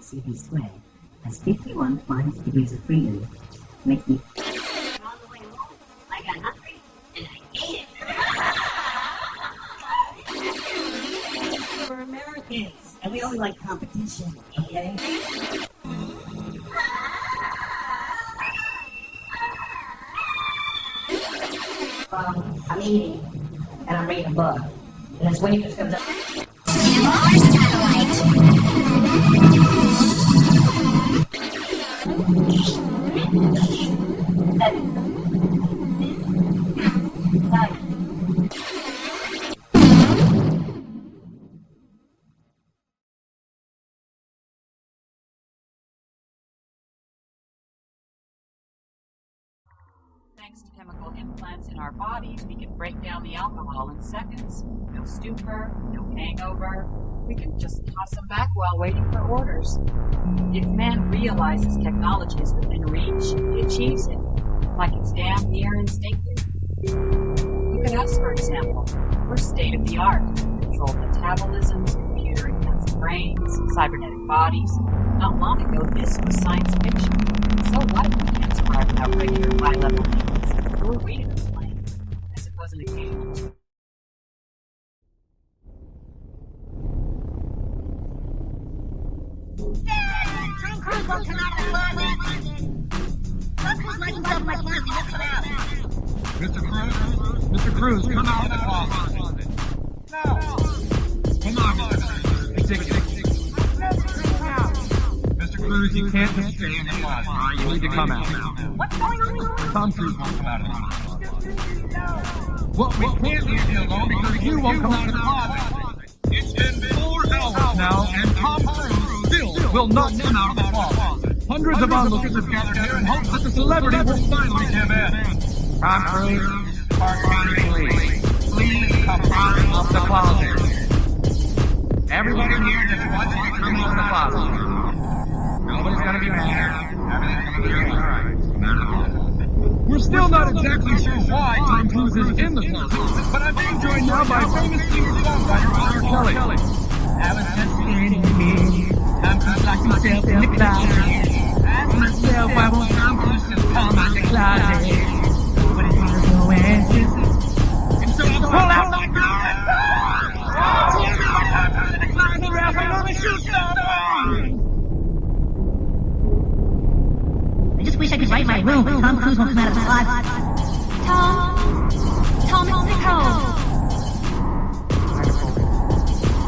CP squared has 51 minus degrees of freedom, making I got hungry and I ate it. We're Americans and we only like competition, okay? I'm eating and I'm reading a book. And that's when you just comes up. Thanks to chemical implants in our bodies, we can break down the alcohol in seconds. No stupor, no hangover. We can just toss them back while waiting for orders. If man realizes technology is within reach, he achieves it, like it's damn near instinctive. Look at us, for example. We're state-of-the-art. Controlled metabolisms, computer-enhanced brains, cybernetic bodies. Not long ago, this was science fiction. So what if we can't survive without regular high-level needs? Who are we to complain? I suppose an occasional. Tom Cruise won't come out of the closet. Tom Cruise let himself in my closet. He'll come out. Mr. Cruz, come out of the closet. No. Come on, Mr. Cruz. Ridiculous. Mr. Cruz, you can't just stay in the closet. You need to come out. What's going on? Tom Cruise won't come out of the closet. Well, we can't leave you alone because you won't come out of the closet. It's been 4 hours now, and Tom Cruise still will not come out of the closet. Hundreds of onlookers have gathered here in hopes that the celebrity will finally give in. Tom Cruise, please come out of the closet. Everybody here just wants you to come out of the closet. Nobody's gonna be mad. Everything's gonna be alright. We're still not exactly sure why Tom Cruise is in the closet, but I'm being joined now by famous singer-songwriter R. Kelly. I was just sitting here. Tom Cruise locked himself in the closet. Ask myself, why won't Tom Cruise just come out the closet? But it has no answers. And so I pull out my gun. See everybody out in the closet, or else I'm gonna shoot someone. I just wish I could write my room, but Tom Cruise won't come out of the closet. Tom, it's Nicole.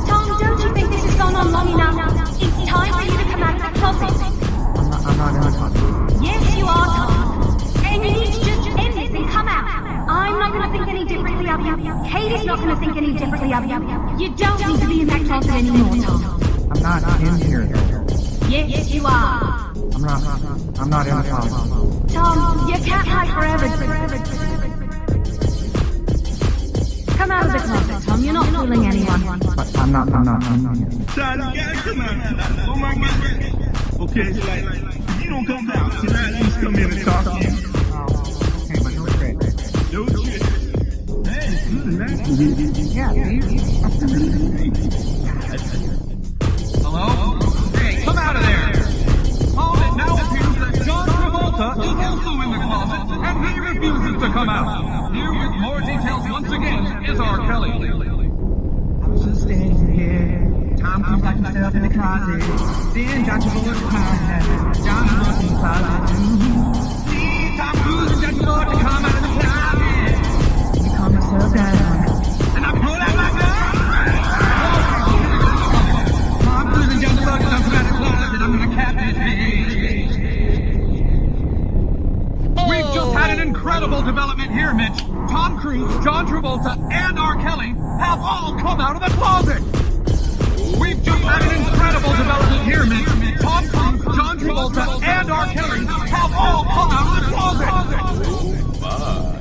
Tom, don't you think this has gone on long enough? It's time for you to come out of the closet. I'm not in the closet. Yes, you are, Tom. And you need to just end this and come out. I'm not going to think any differently of you. Katie's not going to think any differently of you. You don't need to be in that closet anymore, Tom. I'm not in here. Yes, you are. I'm not in the closet. Tom, you can't hide forever. Come out of the closet, Tom. You're not fooling anyone. But I'm not here. Charlie, guys, come out. Oh my God. Okay, if you don't come out, can I at least come in and talk to you? Okay, but no trick. No shit. Man, it's good, man. Yeah, hello? Hey, come out of there! Oh, it now appears that John Travolta is also in the closet, and he refuses to come out. Here with more details once again is R. Kelly. I was just standing here. Tom Cruise locked himself in the closet. Then John Travolta came out. John was in the closet. See, Tom Cruise and John Travolta come out of the closet. I calm myself down. And I pull out my gun. Tom Cruise and John Travolta come out of the closet. And I'm gonna cap this bitch. We've just had an incredible development here, Mitch. Tom Cruise, John Travolta, and R. Kelly have all come out of the closet. We've just had an incredible development here, Mitch. Tom Cruise, John Travolta, and R. Kelly have all come out of the closet.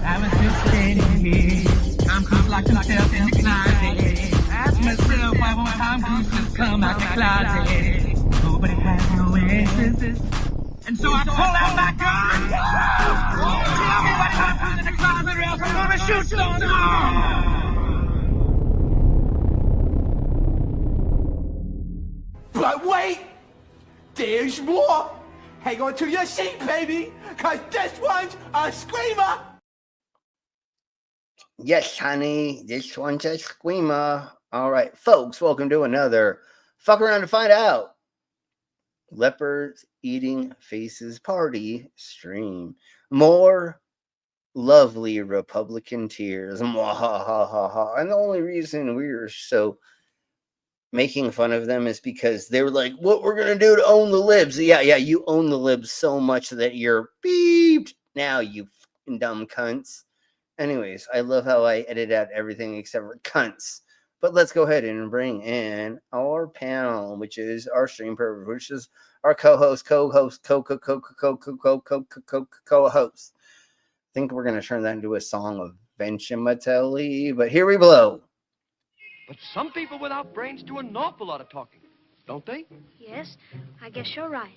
I was just standing here. Tom Cruise locked himself in the closet. Ask myself, why won't Tom Cruise just come out the closet? Nobody has no answers. And so I pull out my gun. Tell me what Tom Cruise in the closet, or else I'm gonna shoot someone. But wait! There's more! Hang on to your seat, baby! Cause this one's a screamer! Yes, honey, this one's a screamer. All right, folks, welcome to another Fuck Around to Find Out Leopards Eating Faces Party stream. More lovely Republican tears. Mwahahaha. And the only reason we were so making fun of them is because they were like, what we're going to do to own the libs. Yeah, you own the libs so much that you're beeped now, you fucking dumb cunts. Anyways, I love how I edit out everything except for cunts. But let's go ahead and bring in our panel, which is our stream pervs, which is our co-host. I think we're going to turn that into a song of Benchimatelli, but here we blow. But some people without brains do an awful lot of talking, don't they? Yes, I guess you're right.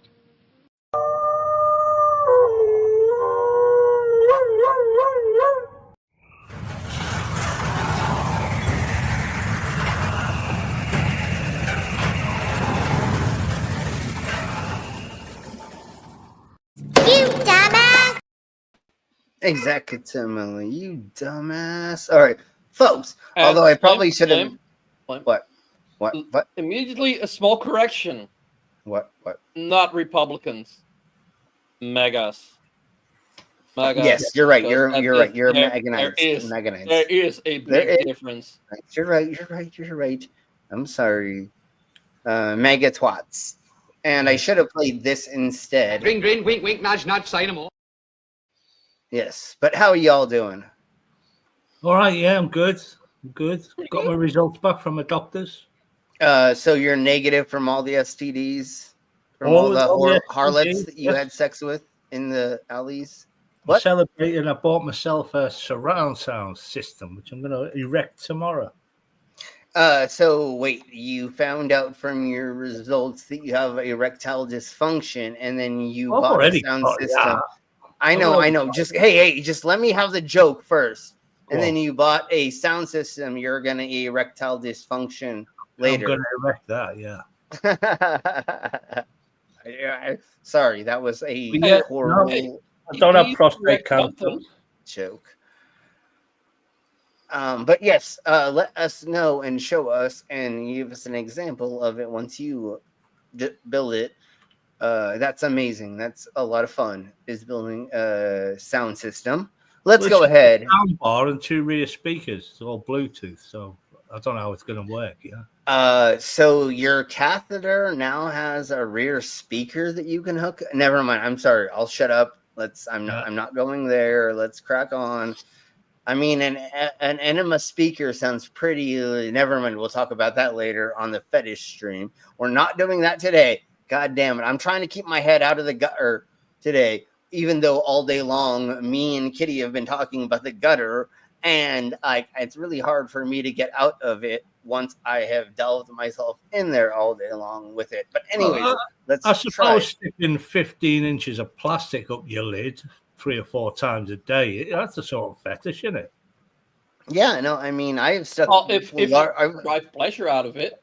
You dumbass! Exactly, you dumbass. All right, folks, although I probably should have... What? Immediately, a small correction. What? Not Republicans. Megas. Yes, you're right. You're right. You're Meganites. There is a big difference. You're right. I'm sorry. Mega twats. And I should have played this instead. Grin, grin, wink, wink, nudge, nudge, say no more. Yes, but how are y'all doing? All right, yeah, I'm good. Got my results back from the doctors. So you're negative from all the STDs? From all the harlots that you had sex with in the alleys? What? I'm celebrating. I bought myself a surround sound system, which I'm going to erect tomorrow. So wait, you found out from your results that you have erectile dysfunction, and then you bought a sound system. Yeah. I know. Just just let me have the joke first, and then you bought a sound system. You're gonna erectile dysfunction later. I'm gonna erect that, yeah. Sorry, that was a horrible. No, I don't have prostate cancer. Joke. But yes, let us know and show us and give us an example of it once you build it. That's amazing. That's a lot of fun, is building a sound system. Let's go ahead. Sound bar and 2 rear speakers. It's all Bluetooth, so I don't know how it's going to work. So your catheter now has a rear speaker that you can hook. Never mind. I'm sorry. I'll shut up. I'm not going there. Let's crack on. I mean, an enema speaker sounds pretty. Never mind. We'll talk about that later on the fetish stream. We're not doing that today. God damn it. I'm trying to keep my head out of the gutter today, even though all day long, me and Kitty have been talking about the gutter, and it's really hard for me to get out of it once I have delved myself in there all day long with it. But anyways, let's try. Sticking 15 inches of plastic up your lid 3 or 4 times a day, that's a sort of fetish, isn't it? Yeah, no, I mean, I've stuck... Well, if you drive pleasure out of it.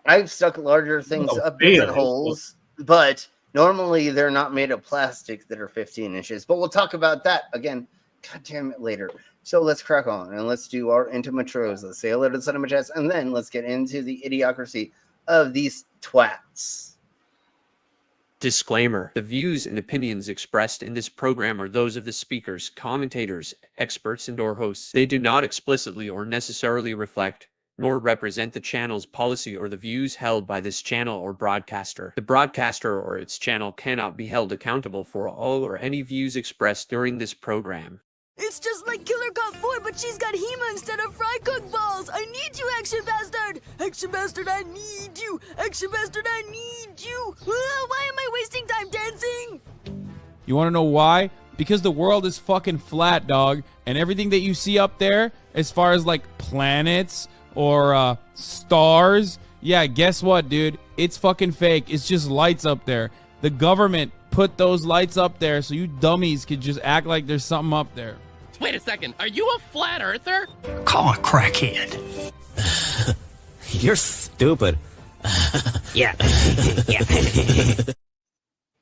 I've stuck larger things up different holes, but normally they're not made of plastic that are 15 inches. But we'll talk about that again, god damn it, later. So let's crack on, and let's do our intimatros. Let's say hello to the cinema chats, and then let's get into the idiocracy of these twats. Disclaimer: the views and opinions expressed in this program are those of the speakers, commentators, experts, and/or hosts. They do not explicitly or necessarily reflect nor represent the channel's policy or the views held by this channel or broadcaster. The broadcaster or its channel cannot be held accountable for all or any views expressed during this program. It's just like Killer Cop 4, but she's got Hema instead of fry cook balls. I need you, Action Bastard. Action Bastard, I need you. Action Bastard, I need you. Why am I wasting time dancing? You want to know why? Because the world is fucking flat, dog. And everything that you see up there, as far as like planets or stars, yeah, guess what, dude? It's fucking fake. It's just lights up there. The government put those lights up there so you dummies could just act like there's something up there. Wait a second, are you a flat earther? Call a crackhead. You're stupid. Yeah.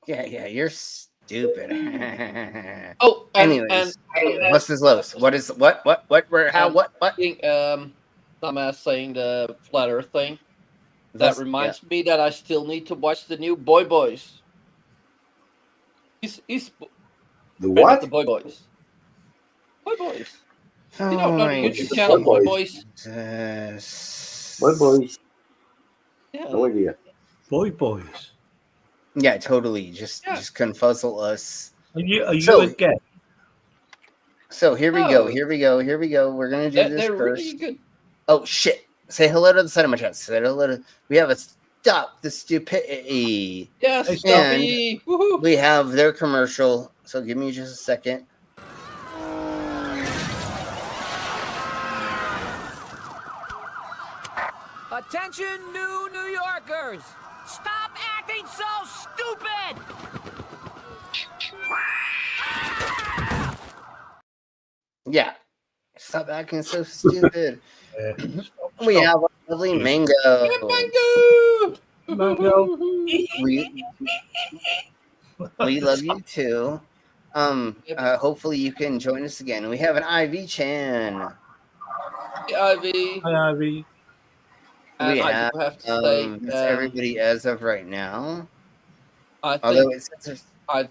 Yeah, you're stupid. Oh, anyways, what's his lowest? What is what? Where? How? What? Dumbass saying the flat Earth thing. That reminds me that I still need to watch the new Boy Boys. He's the what? The Boy Boys. Boy Boys. Oh, you don't know the YouTube channel Boy Boys? Boy Boys. Yeah. No idea. Boy Boys. Yeah, totally. Just confuzzle us. Are you again? So here we go. We're gonna do this they're first. really good. Oh shit! Say hello to the side of my chest. Say hello to. We have a stop the stupidity. Yes, and we have their commercial. So give me just a second. Attention, New Yorkers! Stop acting so stupid! Yeah. Stop acting so stupid. We have a lovely mango. Mango. We love you too. Hopefully you can join us again. We have an Ivy Chan. Hey, Ivy. Hi, Ivy. We have to say, that's everybody as of right now. I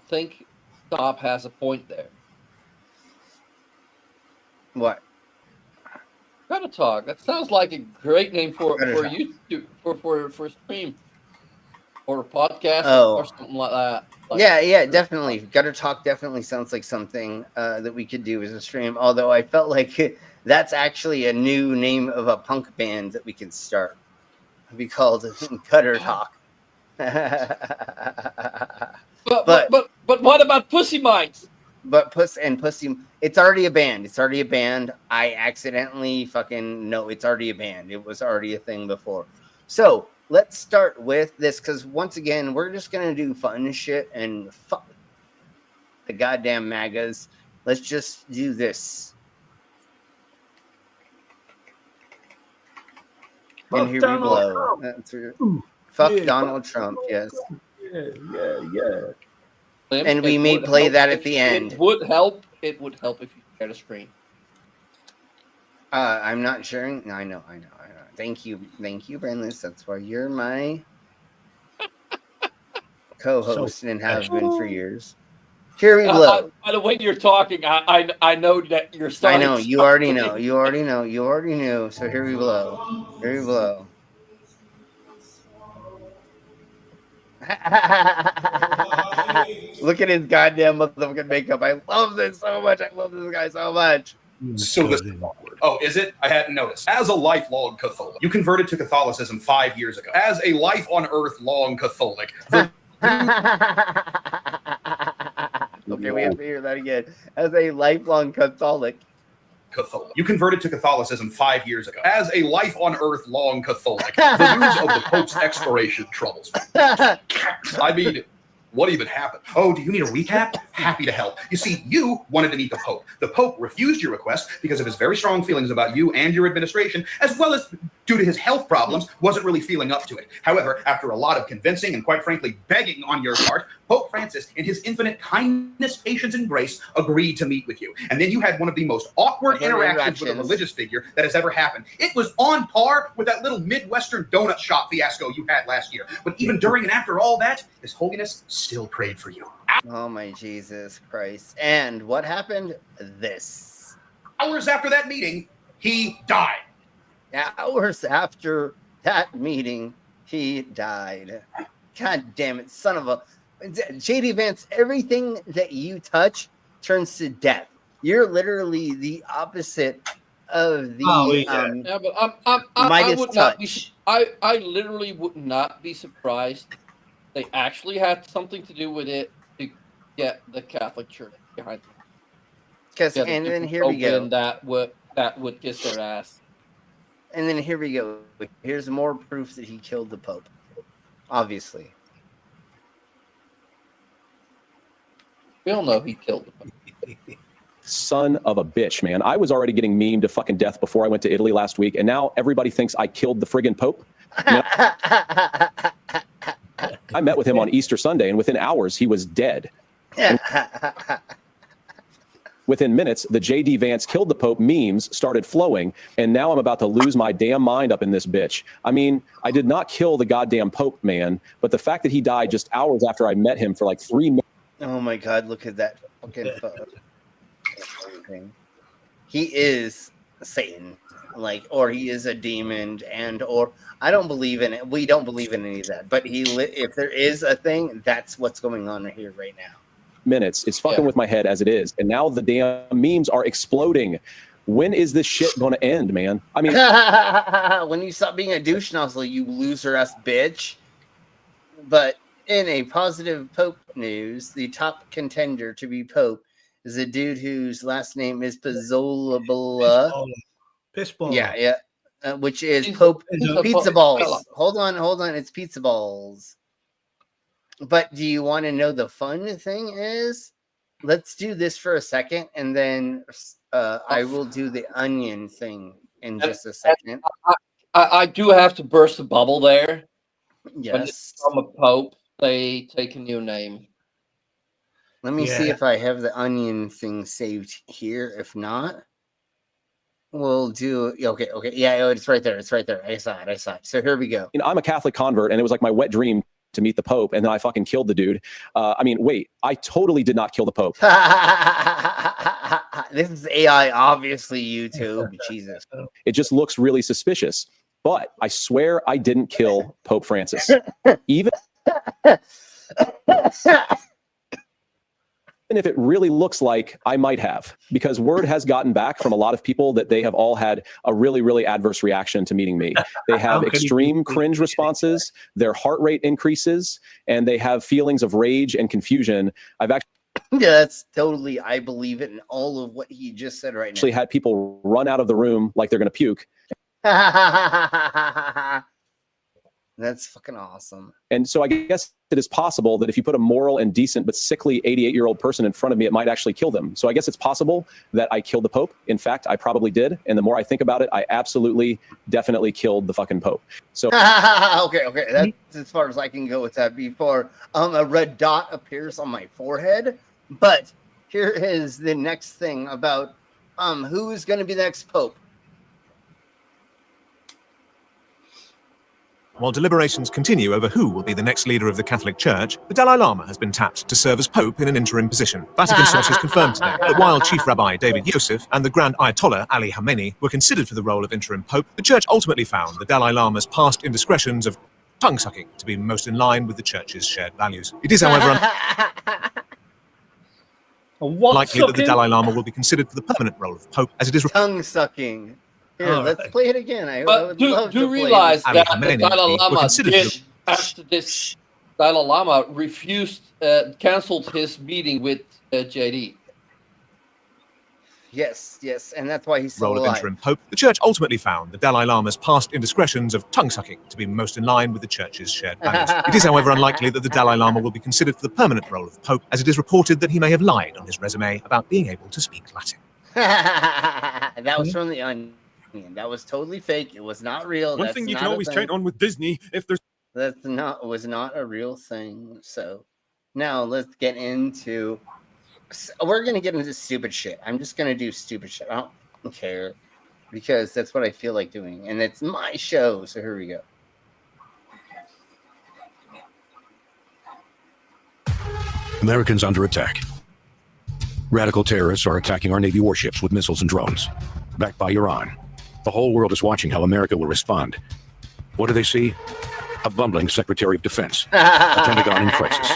think Stop has a point there. What? Gotta Talk. That sounds like a great name for YouTube for stream or a podcast or something like that. Yeah, definitely. Gutter Talk definitely sounds like something that we could do as a stream. Although I felt like that's actually a new name of a punk band that we can start. It'd be called Gutter Talk. But what about Pussy Minds? But Pussy, it's already a band. I accidentally it's already a band. It was already a thing before. So let's start with this because once again, we're just gonna do fun shit and fuck the goddamn MAGAs. Let's just do this. And here we blow. Fuck Donald Trump. Yes. Yeah. And we may play that at the end. It would help if you share the screen. I'm not sharing. No, I know. Thank you, Brandon. That's why you're my co-host and have been for years. Here we blow. By the way you're talking, I know that you're starting. I know. You already know. You already knew. So here we blow. Look at his goddamn motherfucking makeup. I love this so much. I love this guy so much. So this is awkward. Oh, is it? I hadn't noticed. As a lifelong Catholic, you converted to Catholicism 5 years ago. As a life on earth long Catholic. Okay, we have to hear that again. As a lifelong Catholic. You converted to Catholicism 5 years ago. As a life on earth long Catholic, the news of the Pope's expiration troubles me. I mean, what even happened? Oh, do you need a recap? Happy to help. You see, you wanted to meet the Pope. The Pope refused your request because of his very strong feelings about you and your administration, as well as due to his health problems, wasn't really feeling up to it. However, after a lot of convincing and quite frankly begging on your part, Pope Francis, in his infinite kindness, patience, and grace, agreed to meet with you. And then you had one of the most awkward interactions with a religious figure that has ever happened. It was on par with that little Midwestern donut shop fiasco you had last year. But even during and after all that, His Holiness still prayed for you. Oh my Jesus Christ. And what happened? This. Hours after that meeting, he died. Hours after that meeting, he died. God damn it, son of a... JD Vance, everything that you touch turns to death. You're literally the opposite of the yeah, but I would not be. I literally would not be surprised. They actually had something to do with it to get the Catholic Church behind them. Because and then here we go. That would kiss their ass. And then here we go. Here's more proof that he killed the Pope. Obviously. We all know he killed the Pope. Son of a bitch, man. I was already getting memed to fucking death before I went to Italy last week, and now everybody thinks I killed the friggin' Pope. I met with him on Easter Sunday, and within hours, he was dead. Within minutes, the J.D. Vance killed the Pope memes started flowing, and now I'm about to lose my damn mind up in this bitch. I mean, I did not kill the goddamn Pope, man, but the fact that he died just hours after I met him for like 3 minutes. Oh my God, look at that fucking photo. He is Satan, like, or he is a demon, or I don't believe in it. We don't believe in any of that. But if there is a thing, that's what's going on here right now. Minutes. It's fucking with my head as it is. And now the damn memes are exploding. When is this shit going to end, man? I mean, when you stop being a douche nozzle, you loser ass bitch. But in a positive Pope news, the top contender to be Pope is a dude whose last name is Pizzolabala. Pissball. Yeah. Which is Pope Pizza Balls. Hold on. It's Pizza Balls. But do you want to know the fun thing is? Let's do this for a second, and then I will do the onion thing in just a second. I do have to burst the bubble there. Yes. When it's from a Pope, they take a new name. Let me see if I have the onion thing saved here. If not, we'll do. Okay. Yeah, it's right there. I saw it. So here we go. You know, I'm a Catholic convert, and it was like my wet dream to meet the Pope, and then I fucking killed the dude. I mean, wait, I totally did not kill the Pope. This is AI, obviously, YouTube. Jesus. It just looks really suspicious. But I swear I didn't kill Pope Francis. Even if it really looks like I might have, because word has gotten back from a lot of people that they have all had a really, really adverse reaction to meeting me. They have extreme cringe responses, their heart rate increases, and they have feelings of rage and confusion. I've actually that's totally, I believe it in all of what he just said right now. Actually had people run out of the room like they're going to puke. That's fucking awesome. And so I guess it is possible that if you put a moral and decent but sickly 88-year-old person in front of me, it might actually kill them. So I guess it's possible that I killed the Pope. In fact, I probably did. And the more I think about it, I absolutely, definitely killed the fucking Pope. So okay. That's as far as I can go with that before a red dot appears on my forehead. But here is the next thing about who is going to be the next Pope. While deliberations continue over who will be the next leader of the Catholic Church, the Dalai Lama has been tapped to serve as Pope in an interim position. Vatican sources confirmed today that while Chief Rabbi David Yosef and the Grand Ayatollah Ali Khamenei were considered for the role of interim Pope, the Church ultimately found the Dalai Lama's past indiscretions of tongue-sucking to be most in line with the Church's shared values. It is, however, unlikely that the Dalai Lama will be considered for the permanent role of Pope, as it is tongue-sucking. Here, let's play it again. But do realize that the Dalai Lama did, after this, Dalai Lama refused, canceled his meeting with JD. Yes, and that's why he's still role alive. of interim Pope. The Church ultimately found the Dalai Lama's past indiscretions of tongue-sucking to be most in line with the Church's shared values. It is, however, unlikely that the Dalai Lama will be considered for the permanent role of Pope, as it is reported that he may have lied on his resume about being able to speak Latin. That was from the Onion. That was totally fake. It was not real. One thing you can always count on with Disney, if there's was not a real thing. So now let's get into. We're gonna get into stupid shit. I'm just gonna do stupid shit. I don't care because that's what I feel like doing, and it's my show. So here we go. Americans under attack. Radical terrorists are attacking our Navy warships with missiles and drones, backed by Iran. The whole world is watching how America will respond. What do they see? A bumbling Secretary of Defense, a Pentagon in crisis.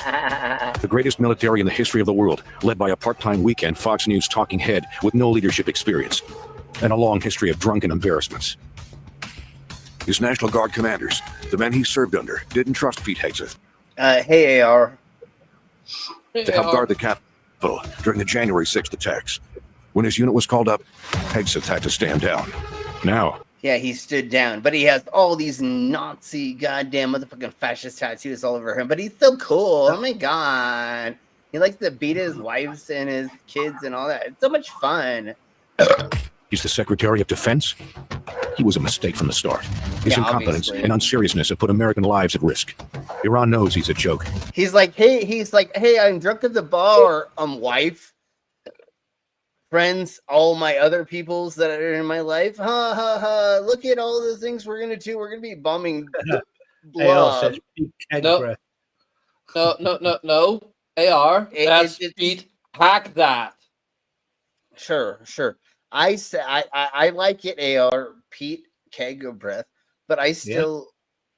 The greatest military in the history of the world, led by a part-time weekend Fox News talking head with no leadership experience, and a long history of drunken embarrassments. His National Guard commanders, the men he served under, didn't trust Pete Hegseth. Hey, AR. To help guard the Capitol during the January 6th attacks. When his unit was called up, Hegseth had to stand down. Now, yeah, he stood down, but he has all these Nazi goddamn motherfucking fascist tattoos all over him. But he's so cool. Oh my god, he likes to beat his wives and his kids and all that. It's so much fun. He's the Secretary of Defense. He was a mistake from the start. His Yeah, incompetence obviously. and unseriousness have put American lives at risk. Iran knows he's a joke. He's like, hey, I'm drunk at the bar, wife, friends, all my other peoples that are in my life. Ha ha ha! Look at all the things we're gonna do. We're gonna be bombing blob. No. AR, that's Pete. Hack that. Sure. I say I like it, AR, Pete, keg of breath, but I still,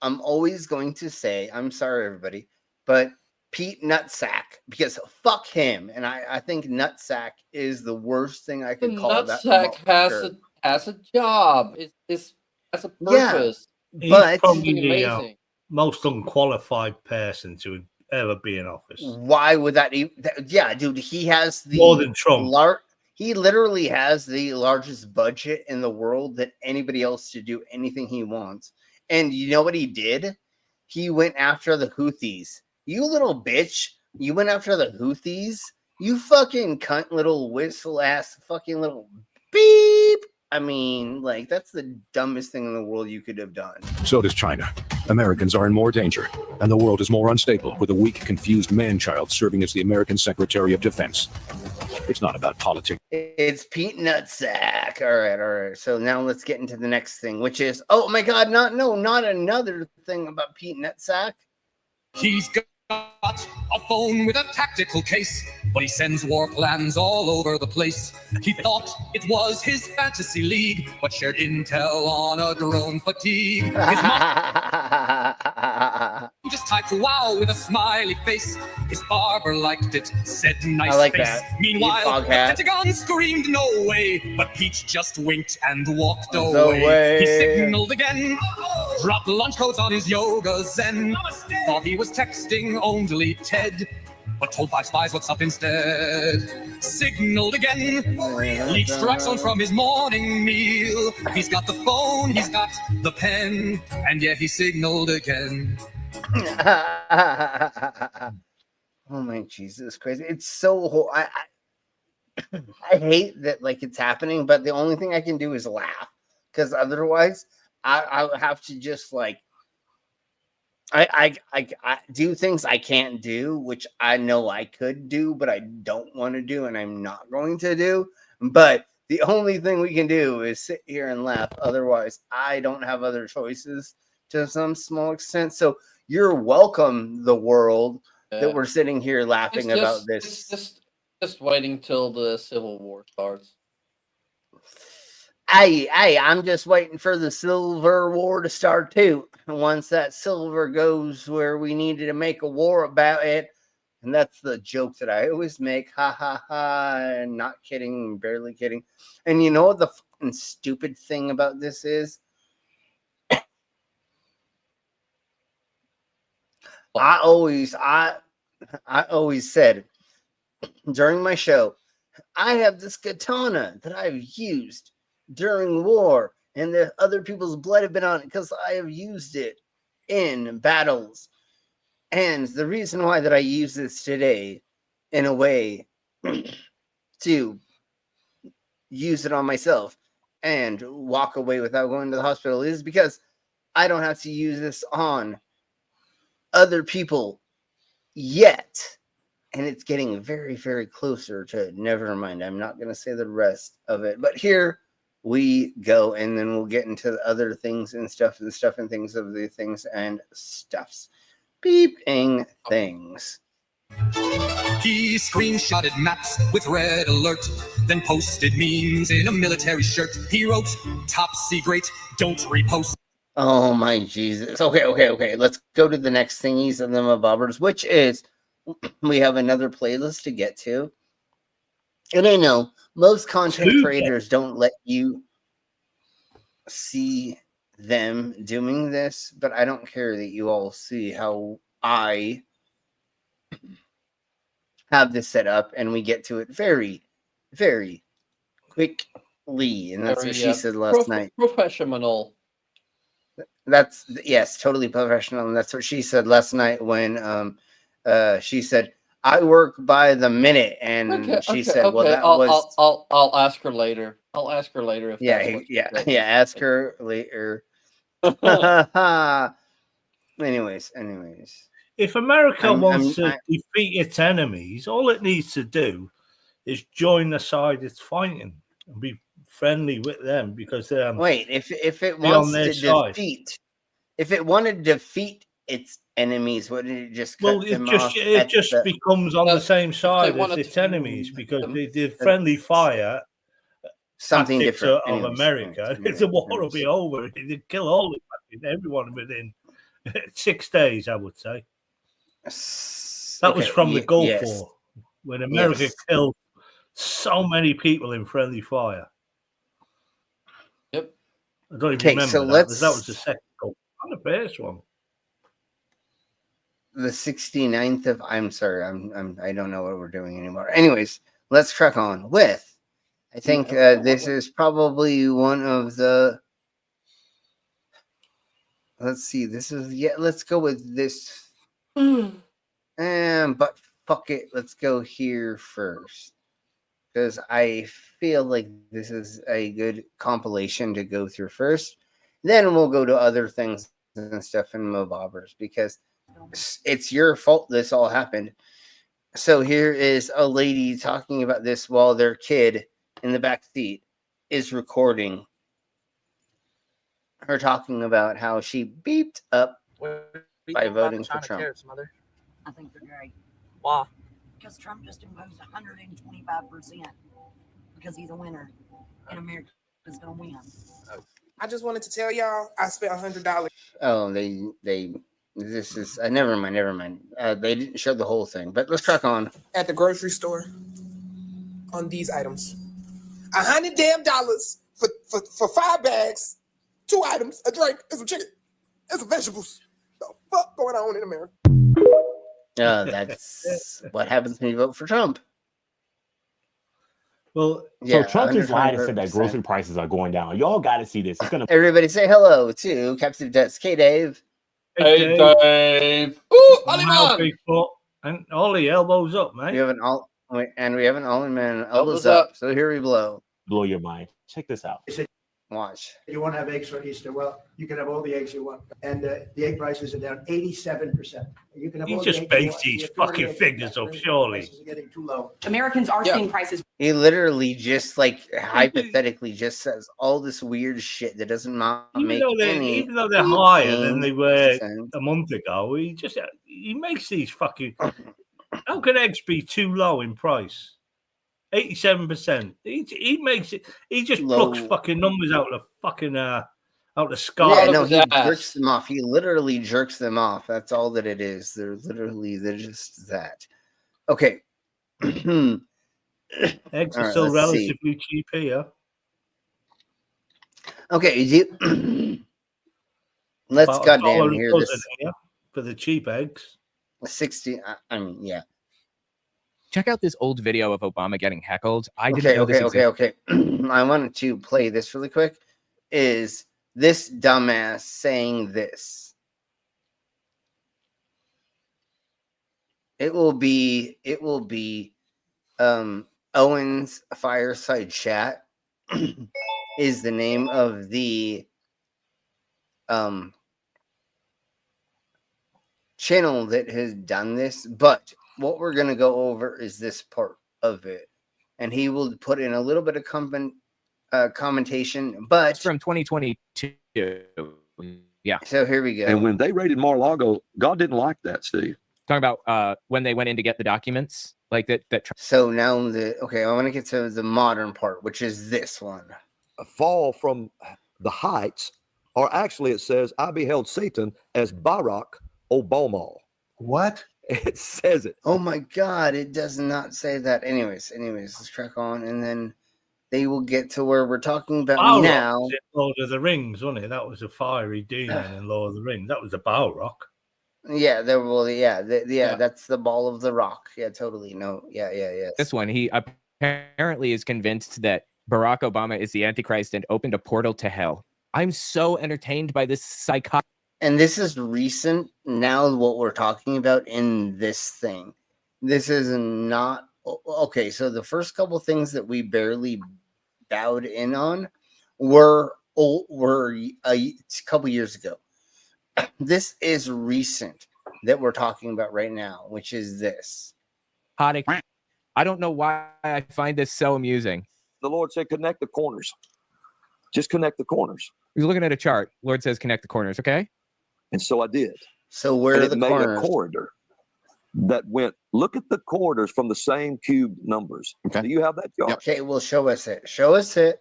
I'm always going to say, I'm sorry, everybody, but Pete Nutsack, because fuck him, and I think Nutsack is the worst thing I could call that. Nutsack has a job. It's has a purpose. He's But probably the amazing. most unqualified person to ever be in office. Why would that? Yeah, dude, he has the more than Trump. He literally has the largest budget in the world than anybody else to do anything he wants. And you know what he did? He went after the Houthis. You little bitch. You went after the Houthis. You fucking cunt little whistle ass fucking little beep. I mean, like, that's the dumbest thing in the world you could have done. So does China. Americans are in more danger, and the world is more unstable with a weak, confused man-child serving as the American Secretary of Defense. It's not about politics. It's Pete Nutsack. All right. So now let's get into the next thing, which is, oh my God, not another thing about Pete Nutsack. He's got a phone with a tactical case, but he sends war plans all over the place. He thought it was his fantasy league, but shared intel on a drone fatigue. His mom just typed wow with a smiley face. His barber liked it, said nice I like face. that. Meanwhile, the Pentagon screamed no way, but Pete just winked and walked away. He signaled again, dropped lunch coats on his yoga zen. Thought he was texting only Ted, but told 5 spies what's up instead. Signaled again, leaked strike zone from his morning meal. He's got the phone, he's got the pen, and yeah, he signaled again. Oh my Jesus Christ! It's so I hate that, like, it's happening, but the only thing I can do is laugh, because otherwise I would have to just like I do things I can't do, which I know I could do, but I don't want to do, and I'm not going to do. But the only thing we can do is sit here and laugh. Otherwise, I don't have other choices to some small extent. So you're welcome, the world, that we're sitting here laughing about this. Just waiting till the Civil War starts. I'm just waiting for the Silver War to start too. Once that silver goes where we needed to make a war about it, and that's the joke that I always make. Ha ha ha! And not kidding, barely kidding. And you know what the fucking stupid thing about this is? I always said during my show, I have this katana that I've used during war, and the other people's blood have been on it because I have used it in battles. And the reason why that I use this today in a way to use it on myself and walk away without going to the hospital is because I don't have to use this on other people yet. And it's getting very, very closer to, never mind, I'm not going to say the rest of it, but here we go, and then we'll get into the other things and stuff and things of the things and stuffs. Beeping things. He screenshotted maps with red alert, then posted memes in a military shirt. He wrote, top secret, don't repost. Oh my Jesus. Okay. Let's go to the next thingies and the bobbers, which is we have another playlist to get to. And I know most content creators don't let you see them doing this, but I don't care that you all see how I have this set up, and we get to it very, very quickly. And that's what she said last night. Professional. That's, yes, totally professional. And that's what she said last night when she said, I work by the minute, and she said, "Well, that was." I'll ask her later. I'll ask her later if that's what she said. Ask her later. Anyways. If America wants to defeat its enemies, all it needs to do is join the side it's fighting and be friendly with them, because wait, if it wants to defeat, if it wanted to defeat its enemies, wouldn't it just cut them off? It just becomes on the same side as its enemies, because the friendly fire something different of America. The war will be over. They'd kill all everyone within 6 days, I would say. That was from the Gulf War, when America killed so many people in friendly fire. Yep. I don't even remember that. That was the second Gulf, not the first one. The 69th of. I'm sorry. I don't know what we're doing anymore. Anyways, let's crack on with. I think this is probably one of the. Let's see. This is let's go with this. But fuck it. Let's go here first, because I feel like this is a good compilation to go through first. Then we'll go to other things and stuff and mobobbers, because it's your fault this all happened. So here is a lady talking about this while their kid in the back seat is recording her talking about how she beeped up by voting for Trump. I think they're great. Why? Because Trump just imposed 125% because he's a winner, and America is going to win. I just wanted to tell y'all I spent $100. Oh, this is never mind. They didn't show the whole thing, but let's crack on. At the grocery store on these items, $100 damn for 5 bags, 2 items, a drink, and some chicken, and some vegetables. The fuck going on in America? That's what happens when you vote for Trump. Well, so Trump just lied and said that grocery prices are going down. Y'all got to see this. It's gonna. Everybody say hello to Captive Debts. Dave. Hey, Dave. Ooh, Ollie and Ollie, elbows up, mate. We have an Ollie man, elbows up. So here we blow. Blow your mind. Check this out. Watch. You want to have eggs for Easter? Well, you can have all the eggs you want, and the egg prices are down 87%. You can have. He just baked these fucking figures up, surely. Getting too low. Americans are seeing prices. He literally just hypothetically just says all this weird shit that doesn't make any. Even though they're higher than they were a month ago, he makes these fucking. How can eggs be too low in price? 87%. He makes it. He just plucks fucking numbers out of fucking out of the sky. Yeah, no, he jerks them off. He literally jerks them off. That's all that it is. They're just that. Okay. Eggs are still relatively cheap here. Okay, let's goddamn hear this here for the cheap eggs. 60. I mean, yeah. Check out this old video of Obama getting heckled. I didn't know this. Okay. I wanted to play this really quick. Is this dumbass saying this? It will be Owen's Fireside Chat is the name of the channel that has done this, but what we're going to go over is this part of it, and he will put in a little bit of commentation, but it's from 2022. Yeah. So here we go. And when they raided Mar-a-Lago, God didn't like that, Steve. Talking about when they went in to get the documents, like that. So now I want to get to the modern part, which is this one. A fall from the heights, or actually it says, I beheld Satan as Barack Obama. What? It says it. Oh my God, it does not say that. Anyways, let's track on, and then they will get to where we're talking about now. Lord of the Rings, wasn't it? That was a fiery demon in Lord of the Rings. That was a Balrog. Yeah, that's the ball of the rock. Yeah, totally. No, yeah. This one, he apparently is convinced that Barack Obama is the Antichrist and opened a portal to hell. I'm so entertained by this psychotic. And this is recent. Now, what we're talking about in this thing This is not okay. So the first couple things that we barely bowed in on were a couple years ago. This is recent that we're talking about right now, which is this. I don't know why I find this so amusing. The Lord said, connect the corners. Just connect the corners. He's looking at a chart. Lord says, connect the corners. Okay. And so I did. So where and are the made corners? A corridor that went. Look at the corridors from the same cube numbers. Okay. Do you have that chart? Okay, well, show us it. Show us it.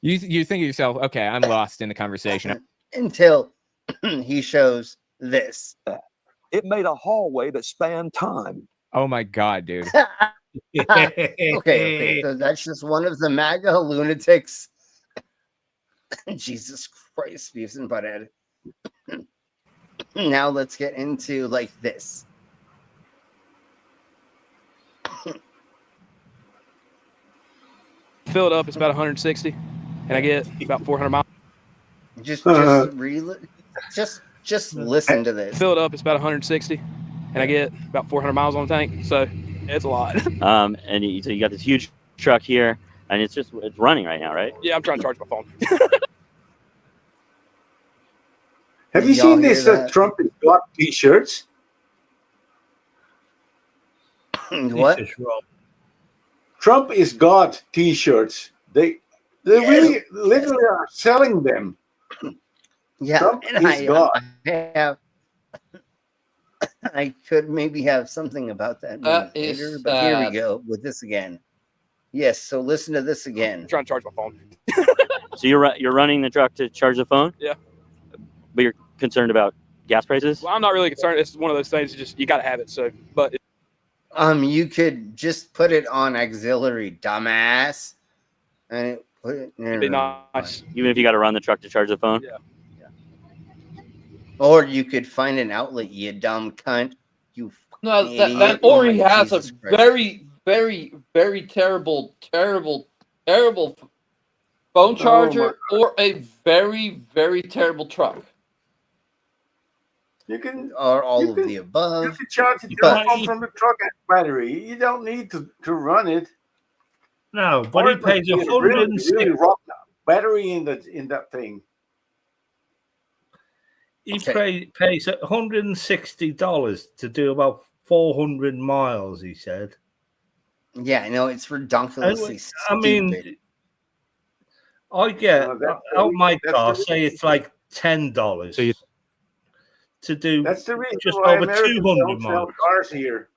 You think to yourself, okay, I'm lost in the conversation. Until he shows this. It made a hallway that spanned time. Oh my God, dude. Okay. So that's just one of the MAGA lunatics. Jesus Christ, Beavis and Butthead. Now let's get into like this. Fill it up. It's about 160, and I get about 400 miles. Just listen to this. Fill it up. It's about 160, and I get about 400 miles on the tank. So it's a lot. So you got this huge truck here, and it's running right now, right? Yeah, I'm trying to charge my phone. Have you seen this Trump is God t-shirts? What? Trump is God t-shirts. They really literally are selling them. Yeah, Trump and is God. I could maybe have something about that later, but here we go with this again. Yes, so listen to this again. I'm trying to charge my phone. So you're running the truck to charge the phone? Yeah. But you're concerned about gas prices? Well, I'm not really concerned. It's one of those things. You got to have it. So, but you could just put it on auxiliary, dumbass, and it'd be nice. Even if you got to run the truck to charge the phone? Yeah. Or you could find an outlet, you dumb cunt. You no, idiot. that or he has Jesus a Christ. very, very, very terrible phone charger or a very, very terrible truck. You can or all of the above. You can charge it from the truck battery. You don't need to run it. No, but he pays a really rock battery in that thing. He pays $160 to do about 400 miles, he said. Yeah, I know, it's redonkulously stupid. I mean, I get out my car, say it's like $10 to do that's the reason just why over Americans 200 don't sell miles. cars here.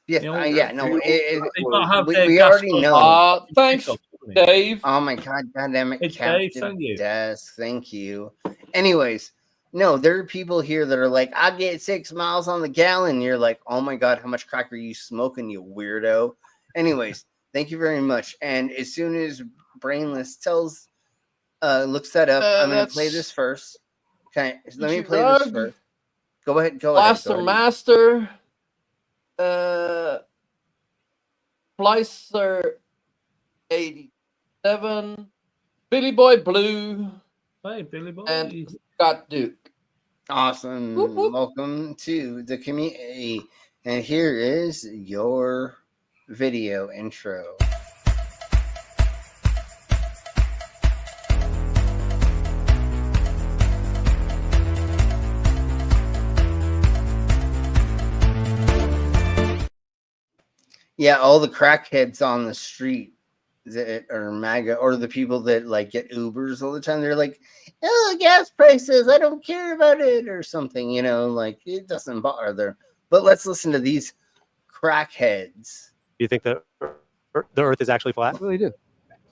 Yeah, no, we already know. Thanks, Dave. Oh my God, goddamn it, It's Captain Dave, thank you. Desk, thank you. Anyways, no, there are people here that are like, I get 6 miles on the gallon. And you're like, oh my God, how much crack are you smoking, you weirdo? Anyways, thank you very much. And as soon as Brainless looks that up, I'm gonna play this first. Okay, let me play this first. Go ahead. Blaster Master. Splicer 87, Billy Boy Blue, hey Billy Boy, and Scott Duke. Awesome. Whoop, whoop. Welcome to the community. And here is your video intro. Yeah, all the crackheads on the street that are MAGA, or the people that like get Ubers all the time, they're like, oh, gas prices, I don't care about it, or something, like it doesn't bother them. But let's listen to these crackheads. You think that the Earth is actually flat? I really do.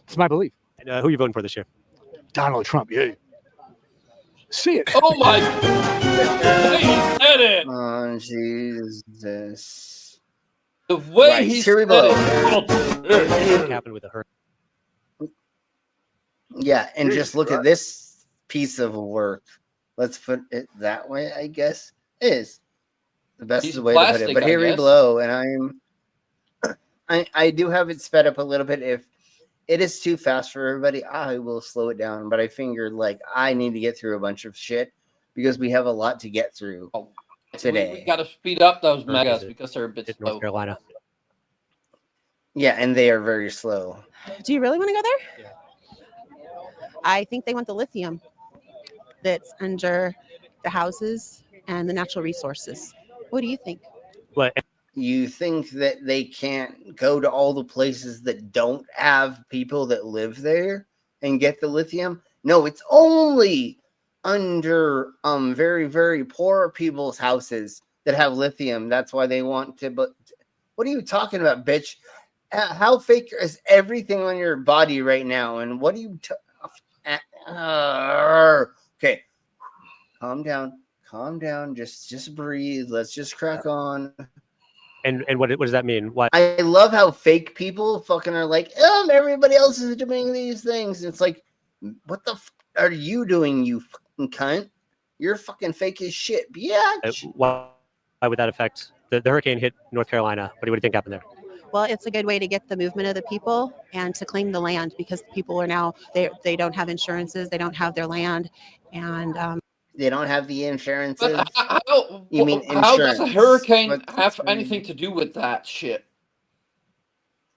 It's my belief. And, who are you voting for this year? Donald Trump, yeah. See it. Oh my! He said it. Oh, Jesus. The way he here we said go. What happened with the hurricane? Yeah, and just look at this piece of work. Let's put it that way, I guess. Is the best way to put it. But here we blow, and I do have it sped up a little bit. If it is too fast for everybody, I will slow it down. But I figured I need to get through a bunch of shit because we have a lot to get through today. We got to speed up those megas because they're a bit slow. North Carolina. Yeah, and they are very slow. Do you really want to go there? Yeah. I think they want the lithium that's under the houses and the natural resources. What do you think? What? You think that they can't go to all the places that don't have people that live there and get the lithium? No, it's only under very, very poor people's houses that have lithium. That's why they want to. But what are you talking about, bitch? How fake is everything on your body right now? And what do you? Okay, calm down. Just breathe. Let's just crack on. And what does that mean? What? I love how fake people fucking are like, everybody else is doing these things. It's like, what the are you doing, you fucking cunt? You're fucking fake as shit, bitch. Why would that affect the hurricane hit North Carolina? What do you think happened there? Well, it's a good way to get the movement of the people and to claim the land because people are now they don't have insurances, they don't have their land, and they don't have the insurances. But you mean insurance? How does a hurricane have anything to do with that shit?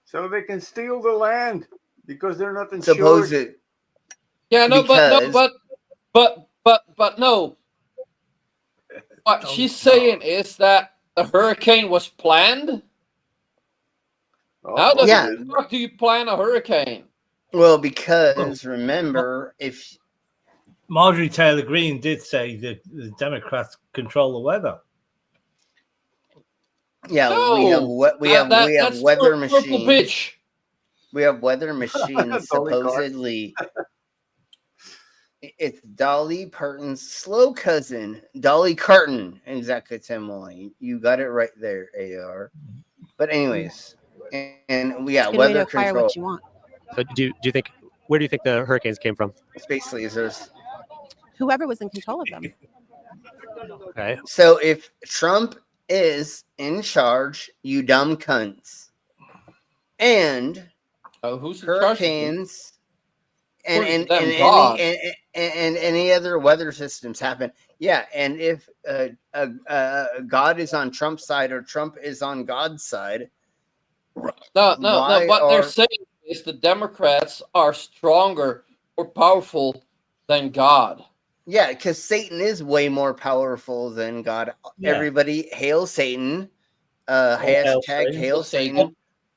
So they can steal the land because they're not insured. Suppose it. Yeah, no, but no. What she's saying is that the hurricane was planned. How the fuck do you plan a hurricane? Well, because remember, if Marjorie Taylor Greene did say that the Democrats control the weather. Yeah, no, we have weather machines. We have weather machines supposedly. It's Dolly Parton's slow cousin, Dolly Parton. Exactly, you got it right there, AR. But anyways, and we got weather control. What you want. So do you think? Where do you think the hurricanes came from? Space lasers. Whoever was in control of them. Okay. So if Trump is in charge, you dumb cunts, and who's hurricanes and any other weather systems happen. Yeah, and if God is on Trump's side or Trump is on God's side. No. What they're saying is the Democrats are stronger or powerful than God. Yeah, because Satan is way more powerful than God. Yeah. Everybody, hail Satan. Hashtag hail Satan.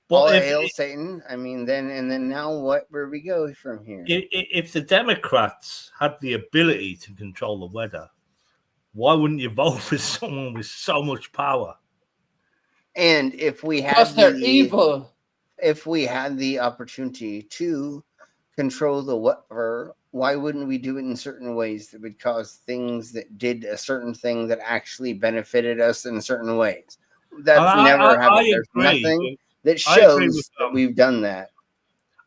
All hail Satan. I mean, then now where we go from here? If the Democrats had the ability to control the weather, why wouldn't you vote for someone with so much power? And if we had evil. If we had the opportunity to control the weather, why wouldn't we do it in certain ways that would cause things that did a certain thing that actually benefited us in certain ways? That's never happened. There's nothing that shows that we've done that.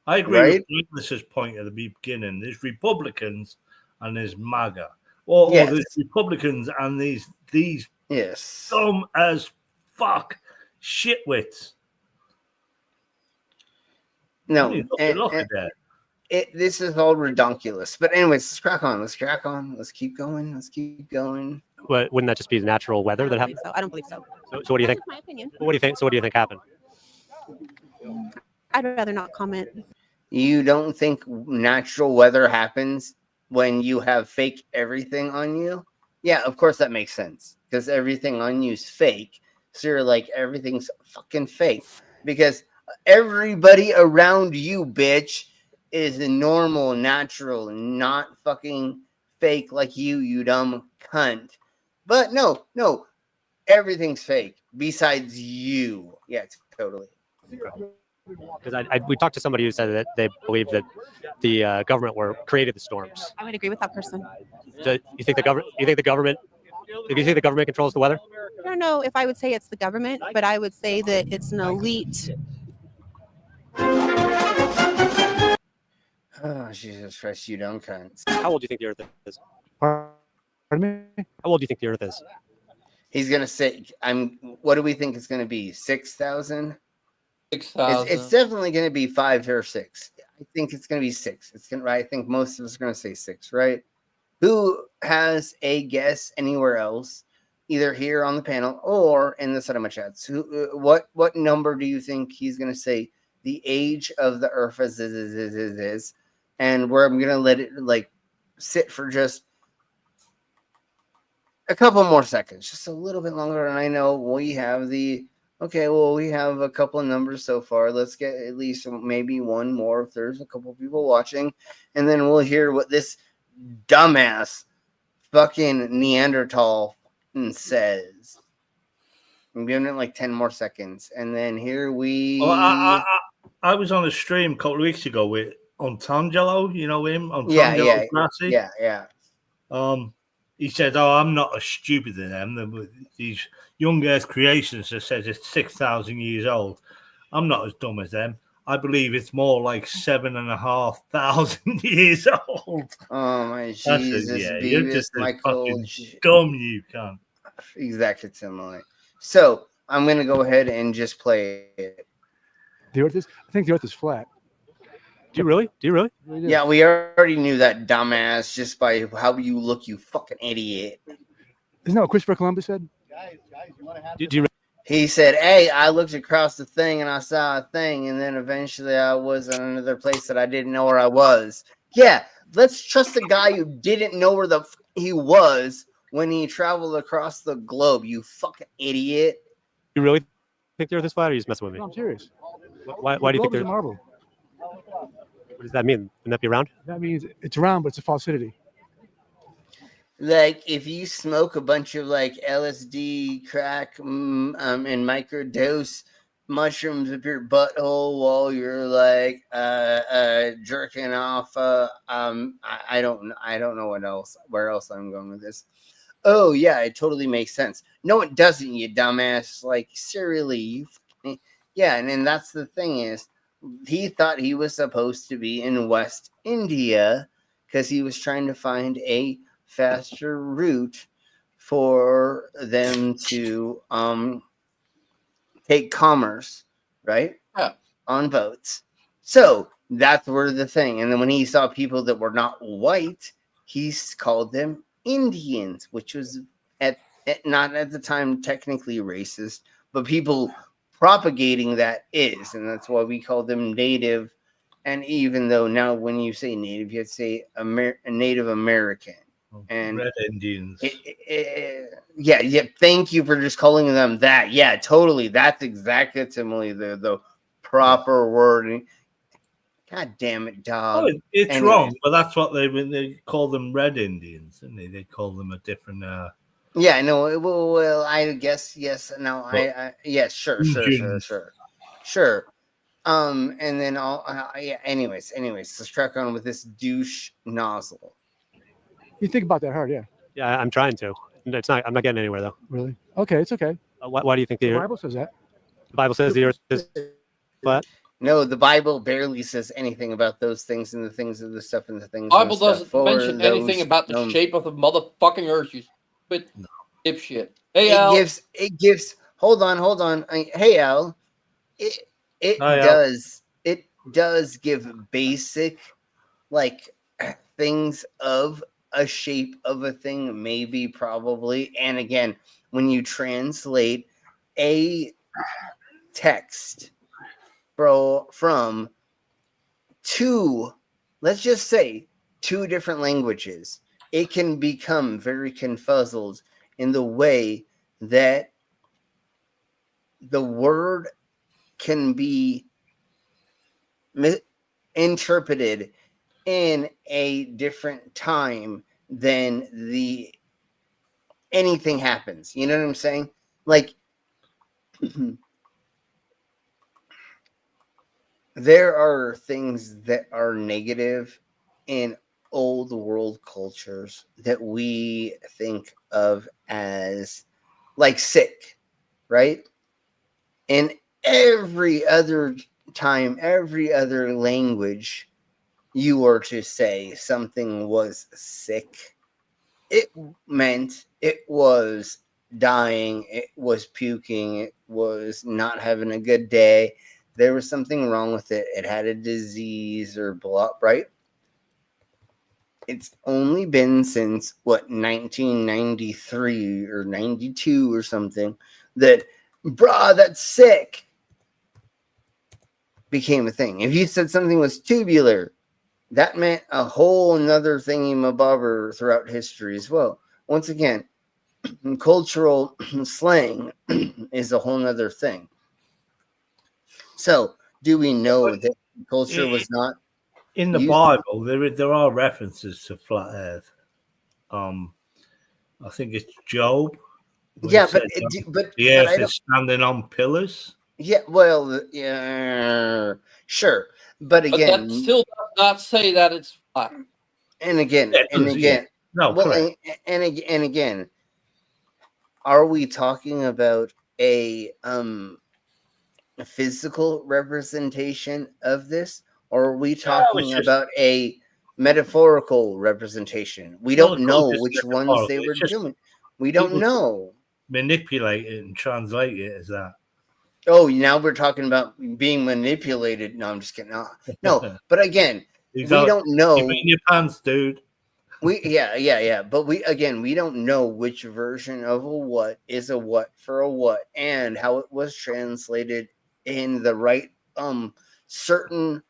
I agree with Nicholas's point at the beginning. There's Republicans and there's MAGA. Or there's Republicans and these dumb as fuck shitwits. No, look at that. This is all redonkulous. But anyways, let's crack on. Let's keep going. But wouldn't that just be the natural weather that happened? I don't believe so. So what do you think? That's my opinion. What do you think? So what do you think happened? I'd rather not comment. You don't think natural weather happens when you have fake everything on you? Yeah, of course that makes sense. Because everything on you is fake. So you're like, everything's fucking fake. Because everybody around you, bitch, is normal, natural, not fucking fake like you dumb cunt. But no, everything's fake besides you. Yeah, totally. Because we talked to somebody who said that they believe that the government created the storms. I would agree with that person. So you think the government controls the weather? I don't know if I would say it's the government, but I would say that it's an elite. Oh, Jesus Christ, you dumb cunts. How old do you think the Earth is? Pardon me? How old do you think the Earth is? He's gonna say, what do we think it's gonna be? 6,000? 6,000. It's definitely gonna be 5 or 6. I think it's gonna be 6. I think most of us are gonna say 6, right? Who has a guess anywhere else, either here on the panel or in the cinema chats? What number do you think he's going to say the age of the Earth is? And where I'm going to let it like sit for just a couple more seconds, just a little bit longer. And I know we have we have a couple of numbers so far. Let's get at least maybe one more if there's a couple people watching, and then we'll hear what this dumbass fucking Neanderthal says. I'm giving it like 10 more seconds, and then here we. Well, I was on a stream a couple of weeks ago with Ontangelo, you know him, Ontangelo Grassi. Yeah. He said, "Oh, I'm not as stupid as them. These young Earth creationists that says it's 6,000 years old. I'm not as dumb as them. I believe it's more like 7,500 years old." Oh my Jesus! You're just fucking dumb. You can't. Exactly, similar. So I'm gonna go ahead and just play it. The Earth is. I think the Earth is flat. Do you really? Yeah, we already knew that, dumbass, just by how you look, you fucking idiot. Isn't that what Christopher Columbus said? He said, "Hey, I looked across the thing and I saw a thing, and then eventually I was in another place that I didn't know where I was." Yeah, let's trust the guy who didn't know where the he was when he traveled across the globe. You fucking idiot! You really think the Earth is flat, or are you just messing with me? No, I'm serious. Why do you think there's a marble? What does that mean? Wouldn't that be round? That means it's round, but it's a falsity. Like if you smoke a bunch of like LSD, crack, and microdose mushrooms up your butthole while you're like jerking off. I don't know where else I'm going with this. Oh yeah, it totally makes sense. No, it doesn't, you dumbass. Like seriously, yeah. And then that's the thing is, he thought he was supposed to be in West India because he was trying to find a faster route for them to take commerce, right? Yeah. On boats. So that's where the thing. And then when he saw people that were not white, he called them Indians, which was not at the time technically racist, but people propagating that is, and that's why we call them Native. And even though now when you say Native, you have to say Native American. And Red Indians. Yeah. Thank you for just calling them that. Yeah, totally. That's exactly the proper wording. God damn it, dog. Oh, it's wrong, but that's what they call them, Red Indians, and they call them a different. Yeah, I know. Well, I guess yes. No, yes, sure. And then anyways, let's track on with this douche nozzle. You think about that hard, yeah. Yeah, I'm trying to. It's not. I'm not getting anywhere though. Really? Okay, it's okay. Why do you think the Bible says that? The Bible says the Earth is flat. No, the Bible barely says anything about those things and the things of the stuff and the things. Bible doesn't mention anything about the shape of the motherfucking Earth. You stupid dipshit. Hey, Al. It gives. Hold on. Hey, Al. It does give basic, like, things of a shape of a thing, maybe, probably. And again, when you translate a text from two, let's just say, two different languages, it can become very confuzzled in the way that the word can be interpreted in a different time than anything happens. You know what I'm saying? Like, there are things that are negative in old world cultures that we think of as like sick, right? In every other time, every other language, you were to say something was sick, it meant it was dying, it was puking, it was not having a good day. There was something wrong with it. It had a disease or blah, right? It's only been since, what, 1993 or 92 or something that, bruh, that's sick, became a thing. If you said something was tubular, that meant a whole another thingy-mabobber throughout history as well. Once again, cultural slang is a whole nother thing. So, do we know that culture was not in the Bible? There are references to flat Earth. I think it's Job. Yeah, but the Earth is standing on pillars. Yeah, well, yeah, sure, but again, that still does not say that it's flat. And again, no, well, correct. And again, are we talking about a physical representation of this, or are we talking about a metaphorical representation? We don't know which ones they were doing. We don't know. Manipulate it and translate it as that. Oh, now we're talking about being manipulated. No, I'm just kidding. No, but again, we don't know. You in your pants, dude. Yeah. But we don't know which version of a what is a what for a what, and how it was translated in the right certain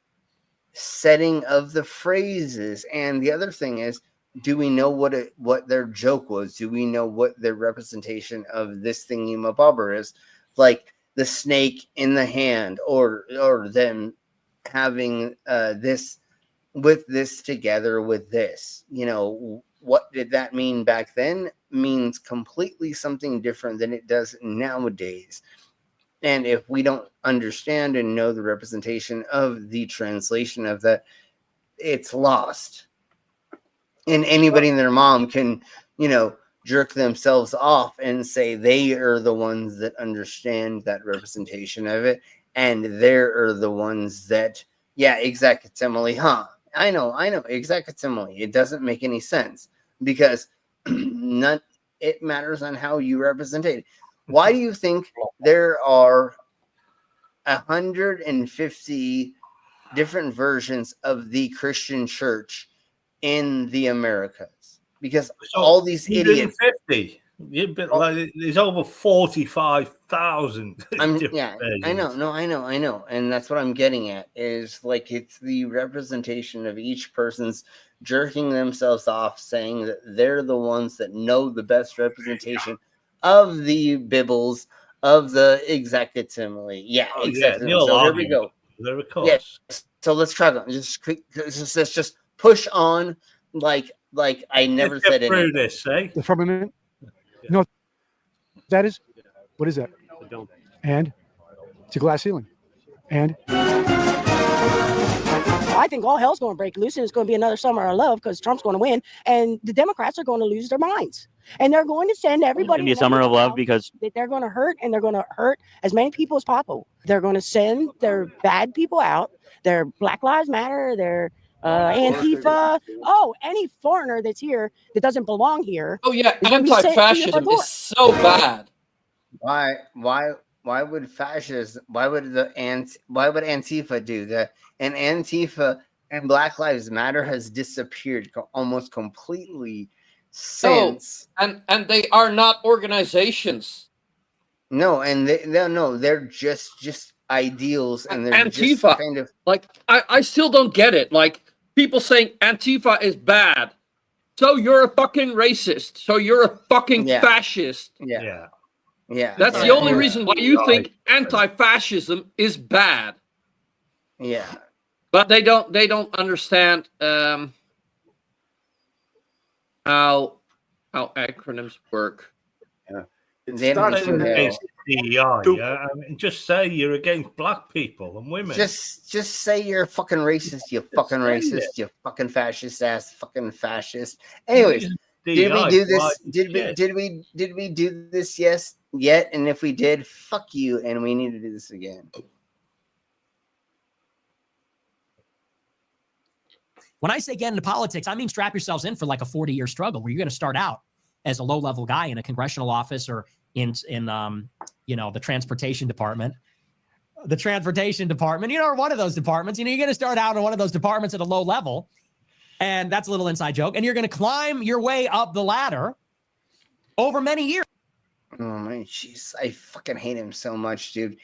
setting of the phrases. And the other thing is, do we know what their joke was? Do we know what their representation of this thingy-mabobber is? Like the snake in the hand, or them having this with this together with this. You know, what did that mean back then? Means completely something different than it does nowadays. And if we don't understand and know the representation of the translation of that, it's lost. And anybody and their mom can, jerk themselves off and say they are the ones that understand that representation of it, and they're the ones that, exactly, huh? I know, exactly. It doesn't make any sense because it matters on how you represent it. Why do you think there are 150 different versions of the Christian church in the Americas? Because all these idiots. 150. There's over 45,000. I know. No, I know. And that's what I'm getting at, is like, it's the representation of each person's jerking themselves off, saying that they're the ones that know the best representation of the Bibbles, of the executively. Yeah, exactly. So here we go. Yes. So let's try that. Let's just push on like I never said anything. This, eh? The firmament. You know what that is? What is that? The dome. And it's a glass ceiling. And I think all hell's going to break loose, and it's going to be another summer of love because Trump's going to win, and the Democrats are going to lose their minds, and they're going to send everybody. It's going to be a summer of love because they're going to hurt, and they're going to hurt as many people as possible. They're going to send their bad people out. Their Black Lives Matter. Their Antifa. Oh, any foreigner that's here that doesn't belong here. Oh yeah, anti-fascism is so bad. Why would fascism? Why would Antifa do that? And Antifa and Black Lives Matter has disappeared almost completely since. Oh, and they are not organizations. No, and they're just ideals, and they're Antifa. Just kind of like I still don't get it. Like, people saying Antifa is bad, so you're a fucking racist. So you're a fucking fascist. Yeah. That's the only reason why you think anti-fascism is bad. Yeah. But they don't understand how acronyms work. Yeah. They don't against DEI, I mean, just say you're against black people and women. Just say you're a fucking racist, you fucking racist, you fucking fascist ass fucking fascist. Anyways, did we do this? Did we do this yet? And if we did, fuck you, and we need to do this again. When I say get into politics, I mean strap yourselves in for like a 40-year struggle where you're going to start out as a low-level guy in a congressional office or in the transportation department. Or one of those departments. You're going to start out in one of those departments at a low level. And that's a little inside joke. And you're going to climb your way up the ladder over many years. Oh my jeez, I fucking hate him so much, dude.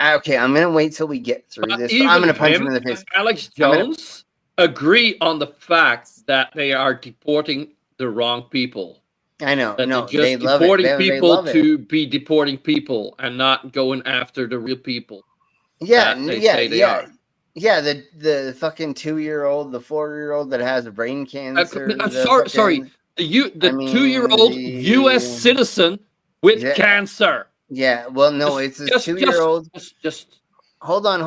Okay, I'm gonna wait till we get through this. But I'm gonna punch him in the face. Alex Jones agree on the fact that they are deporting the wrong people. I know. That No, they're just they love it. deporting They people love it. to be deporting people and not going after the real people. Yeah, that they say they are. Yeah, the fucking 2-year-old, the 4-year-old that has brain cancer. Sorry. The 2-year-old U.S. citizen with cancer. Yeah, well, no, it's a Just- 2-year-old. Just Hold on.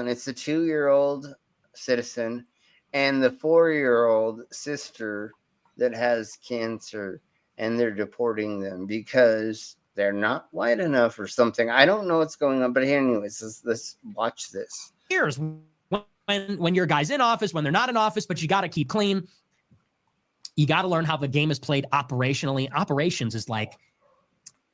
It's the 2-year-old citizen and the 4-year-old sister that has cancer, and they're deporting them because they're not white enough or something. I don't know what's going on, but anyways, let's watch this. Years when your guy's in office, when they're not in office, but you got to keep clean. You got to learn how the game is played operationally. Operations is like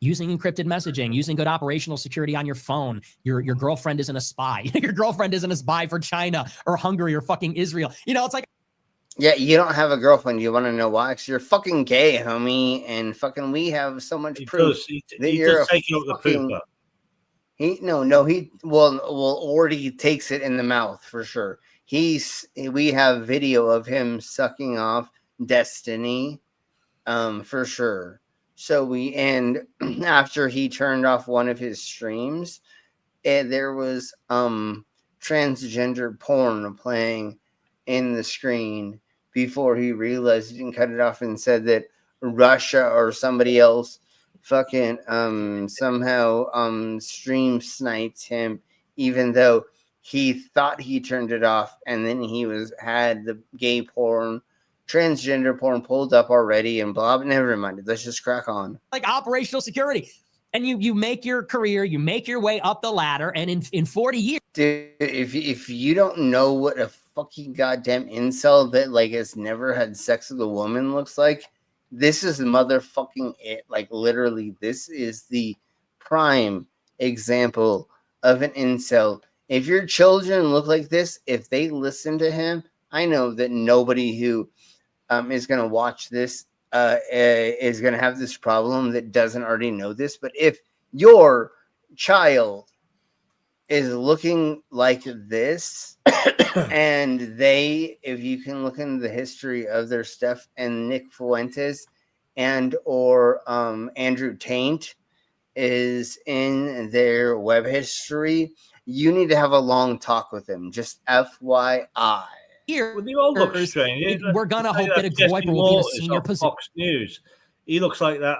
using encrypted messaging, using good operational security on your phone. Your girlfriend isn't a spy. Your girlfriend isn't a spy for China or Hungary or fucking Israel. You know, it's like, yeah, you don't have a girlfriend. You want to know why? Because you're fucking gay, homie, and fucking we have so much proof that you're taking up the pooper. He already takes it in the mouth for sure. We have video of him sucking off Destiny, for sure. So after he turned off one of his streams, there was transgender porn playing in the screen before he realized he didn't cut it off and said that Russia or somebody else fucking somehow stream sniped him, even though he thought he turned it off, and then he had the gay porn, transgender porn pulled up already, and blah. But never mind. Let's just crack on. like operational security. And you make your career, you make your way up the ladder, and in 40 years. Dude, if you don't know what a fucking goddamn incel that has never had sex with a woman looks like, this is motherfucking it. Like, literally, this is the prime example of an incel. If your children look like this, if they listen to him, I know that nobody who is going to watch this is going to have this problem that doesn't already know this. But if your child is looking like this, and if you can look into the history of their stuff, and Nick Fuentes and or Andrew Taint is in their web history, you need to have a long talk with them. Just FYI. Here, they all look strange. We're gonna hope that a Jesse Goiper will be in a Waters senior of position. Fox News. He looks like that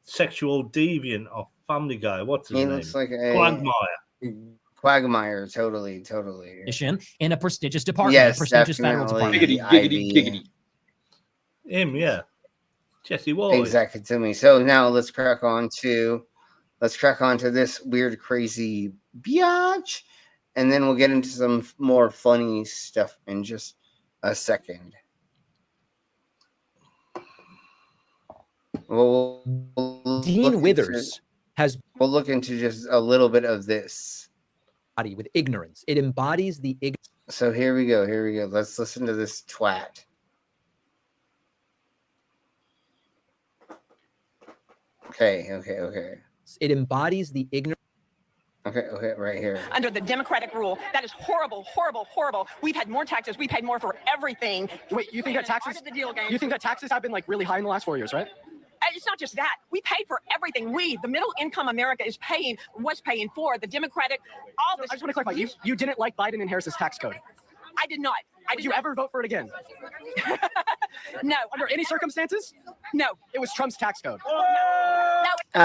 sexual deviant of Family Guy. What's his name? He looks like a Quagmire. Totally. In a prestigious department, Yes, a prestigious federal definitely. department. Him, yeah. Jesse Waters. Exactly, to me. So now let's crack on to this weird, crazy biatch, and then we'll get into some more funny stuff in just a second. Dean Withers we'll look into just a little bit of this. With ignorance. It embodies the ignorance. So here we go. Let's listen to this twat. Okay. It embodies the ignorance. Okay, right here. Under the Democratic rule, that is horrible. We've had more taxes. We paid more for everything. Wait, you think that taxes? Part of the deal game. You think that taxes have been really high in the last 4 years, right? It's not just that. We paid for everything. The middle income America was paying for the Democratic. All this. I just want to clarify. You didn't like Biden and Harris's tax code. I did not. Would you ever vote for it again? No. Under any circumstances? No. It was Trump's tax code. Yeah,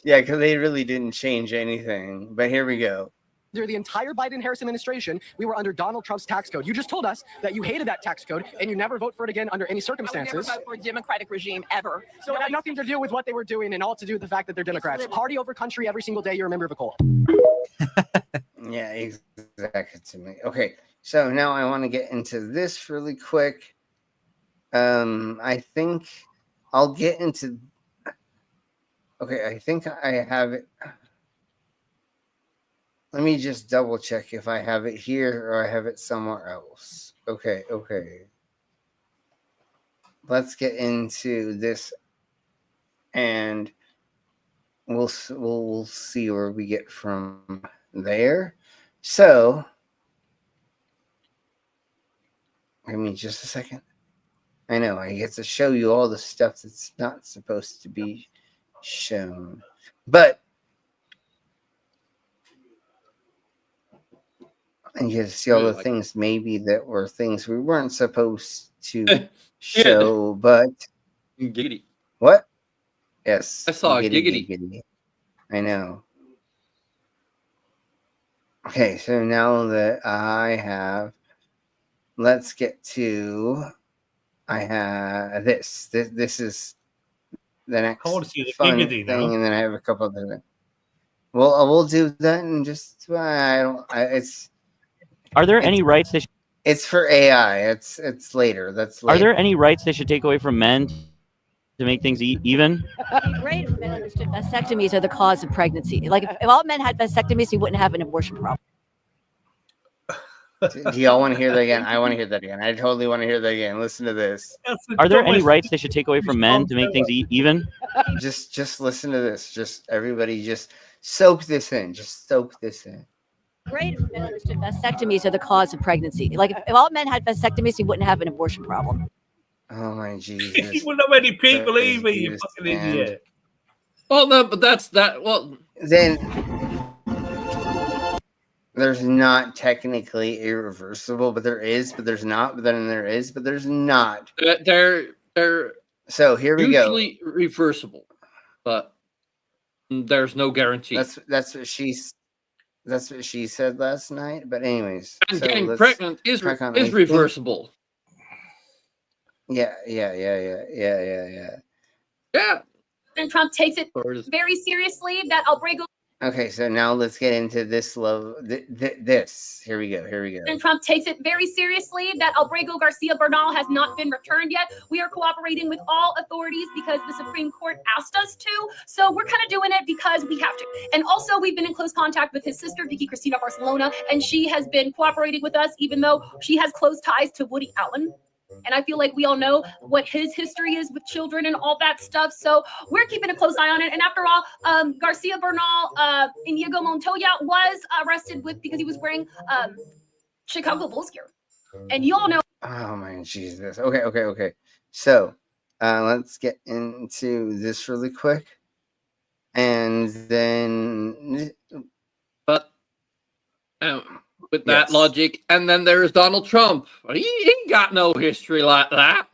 because they really didn't change anything. But here we go. Through the entire Biden-Harris administration, we were under Donald Trump's tax code. You just told us that you hated that tax code and you never vote for it again under any circumstances. I would never vote for a Democratic regime ever. So it had nothing to do with what they were doing and all to do with the fact that they're Democrats. Party over country every single day you're a member of a cult. Yeah, exactly to me. Okay, so now I want to get into this really quick. I think I'll get into. Okay, I think I have it. Let me just double check if I have it here or I have it somewhere else. Okay. Let's get into this, and we'll see where we get from there. So, give me just a second. I know I get to show you all the stuff that's not supposed to be shown, but and you get to see all the things maybe that were things we weren't supposed to show, but Giggity. What? Yes. I saw a giggity. I know. Okay, so now that I have, let's get to, I have this. This is the next I want to see the fun giggity thing, now. and then I have a couple other things. Well, I will do that in just. It's. Are there any rights they? It's for AI. It's later. That's later. Are there any rights they should take away from men to make things even? It'd be great if men understood vasectomies are the cause of pregnancy. Like if all men had vasectomies, we wouldn't have an abortion problem. Do y'all want to hear that again? I want to hear that again. I totally want to hear that again. Listen to this. Are there any rights they should take away from men to make things even? Just listen to this. Just everybody, just soak this in. Just soak this in. Great if men understood vasectomies are the cause of pregnancy. Like if all men had vasectomies, we wouldn't have an abortion problem. Oh my Jesus! You wouldn't have any people either, you fucking idiot. Well, no, but that's that. Well, then there's not technically irreversible, but there is, but there's not, but then there is, but there's not. They're so here we go. Usually reversible, but there's no guarantee. That's what she said last night. But anyways, and getting pregnant is reversible. Yeah. Yeah. And Trump takes it very seriously that Albrego. Okay, so now let's get into this level. This. Here we go. And Trump takes it very seriously that Albrego Garcia Bernal has not been returned yet. We are cooperating with all authorities because the Supreme Court asked us to. So we're kind of doing it because we have to. And also, we've been in close contact with his sister, Vicky Cristina Barcelona, and she has been cooperating with us, even though she has close ties to Woody Allen. And I feel like we all know what his history is with children and all that stuff. So we're keeping a close eye on it. And after all, Garcia Bernal, Inigo Montoya was arrested because he was wearing Chicago Bulls gear. And you all know. Oh my Jesus. Okay. So let's get into this really quick. And then. But. With that logic, and then there's Donald Trump. He got no history like that.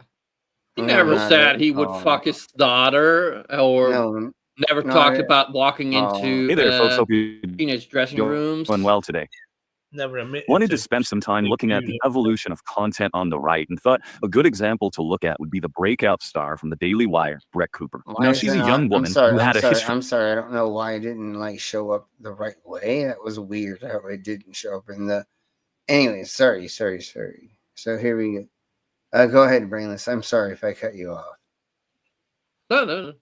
He never said he would fuck his daughter, or never talked about walking into teenage dressing rooms. Doing well today. Never admit. Wanted to spend some time looking at the evolution of content on the right, and thought a good example to look at would be the breakout star from the Daily Wire, Brett Cooper. Now, she's a young woman who had a history. I'm sorry. I don't know why it didn't show up the right way. That was weird how it didn't show up in the. Anyway, sorry. So here we go. Go ahead, Brainless. I'm sorry if I cut you off. No.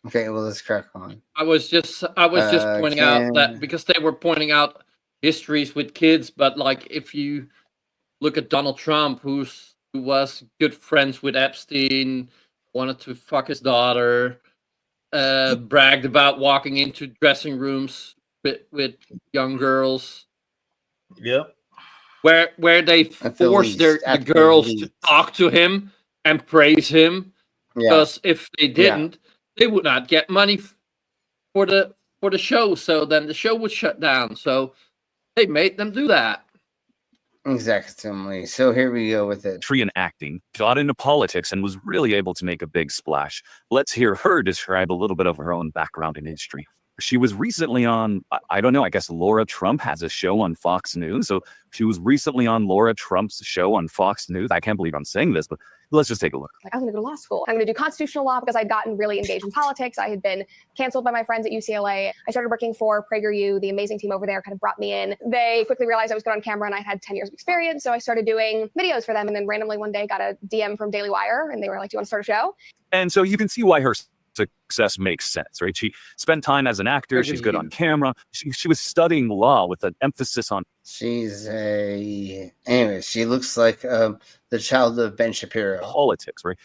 Okay, well, let's crack on. I was just pointing out that because they were pointing out histories with kids, but like if you look at Donald Trump, who was good friends with Epstein, wanted to fuck his daughter, bragged about walking into dressing rooms with young girls. Yep. Where they forced the girls to talk to him and praise him, because if they didn't. They would not get money for the show, so then the show would shut down. So they made them do that. Exactly. So here we go with it. And acting, got into politics, and was really able to make a big splash. Let's hear her describe a little bit of her own background in history. She was recently on, I don't know, I guess Laura Trump has a show on Fox News. So she was recently on Laura Trump's show on Fox News. I can't believe I'm saying this, but let's just take a look. I'm going to go to law school. I'm going to do constitutional law because I'd gotten really engaged in politics. I had been canceled by my friends at UCLA. I started working for PragerU. The amazing team over there kind of brought me in. They quickly realized I was good on camera and I had 10 years of experience. So I started doing videos for them. And then randomly one day got a DM from Daily Wire and they were like, do you want to start a show? And so you can see why her success makes sense, right? She spent time as an actor. She's good on camera. She was studying law with an emphasis on. Anyway, she looks like the child of Ben Shapiro. Politics, right?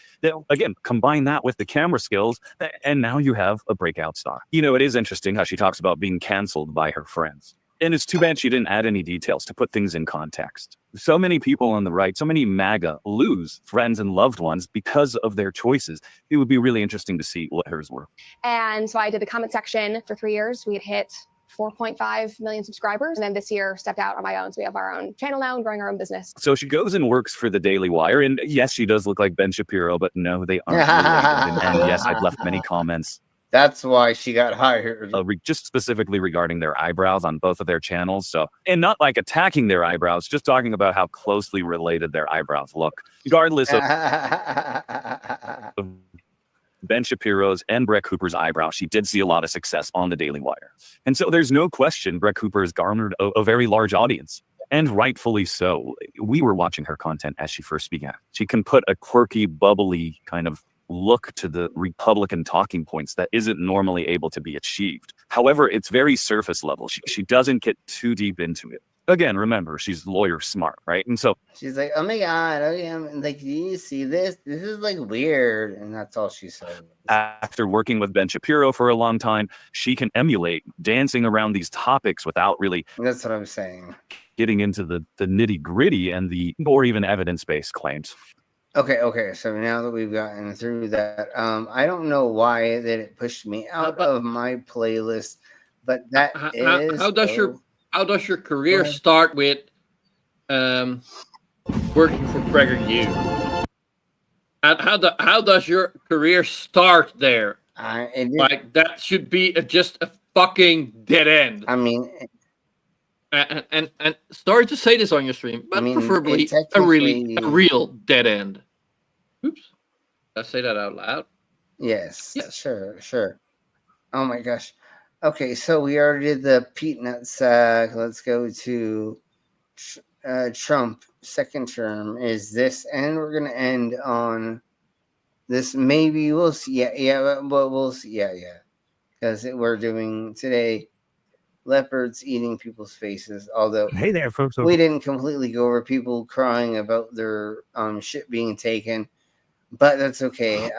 Again, combine that with the camera skills, and now you have a breakout star. You know, it is interesting how she talks about being canceled by her friends. And it's too bad she didn't add any details to put things in context. So many people on the right, so many MAGA lose friends and loved ones because of their choices. It would be really interesting to see what hers were. And so I did the comment section for 3 years. We had hit 4.5 million subscribers. And then this year stepped out on my own. So we have our own channel now and growing our own business. So she goes and works for the Daily Wire. And yes, she does look like Ben Shapiro, but no, they aren't related. And yes, I've left many comments. That's why she got hired. Just specifically regarding their eyebrows on both of their channels. So, and not like attacking their eyebrows, just talking about how closely related their eyebrows look. Regardless of Ben Shapiro's and Brett Cooper's eyebrows, she did see a lot of success on the Daily Wire. And so there's no question Brett Cooper has garnered a very large audience. And rightfully so. We were watching her content as she first began. She can put a quirky, bubbly kind of look to the Republican talking points that isn't normally able to be achieved. However, it's very surface level. She doesn't get too deep into it. Again, remember, she's lawyer smart, right? And so she's like, oh my God, I'm like, do you see this? This is like weird. And that's all she said. After working with Ben Shapiro for a long time, she can emulate dancing around these topics without really. That's what I'm saying. Getting into the nitty gritty and or even evidence-based claims. Okay. So now that we've gotten through that, I don't know why that it pushed me out of my playlist, but that is. How does your career start with working for PragerU? How does your career start there? Like that should be just a fucking dead end. I mean. And sorry to say this on your stream, but preferably a real dead end. Oops. Did I say that out loud? Yes. Sure. Oh my gosh. Okay, so we already did the Pete Nutsack. Let's go to Trump. Second term is this, and we're gonna end on this. Maybe we'll see. But we'll see. Yeah. Because we're doing today. Leopards eating people's faces. Although, hey there, folks. We didn't completely go over people crying about their shit being taken, but that's okay.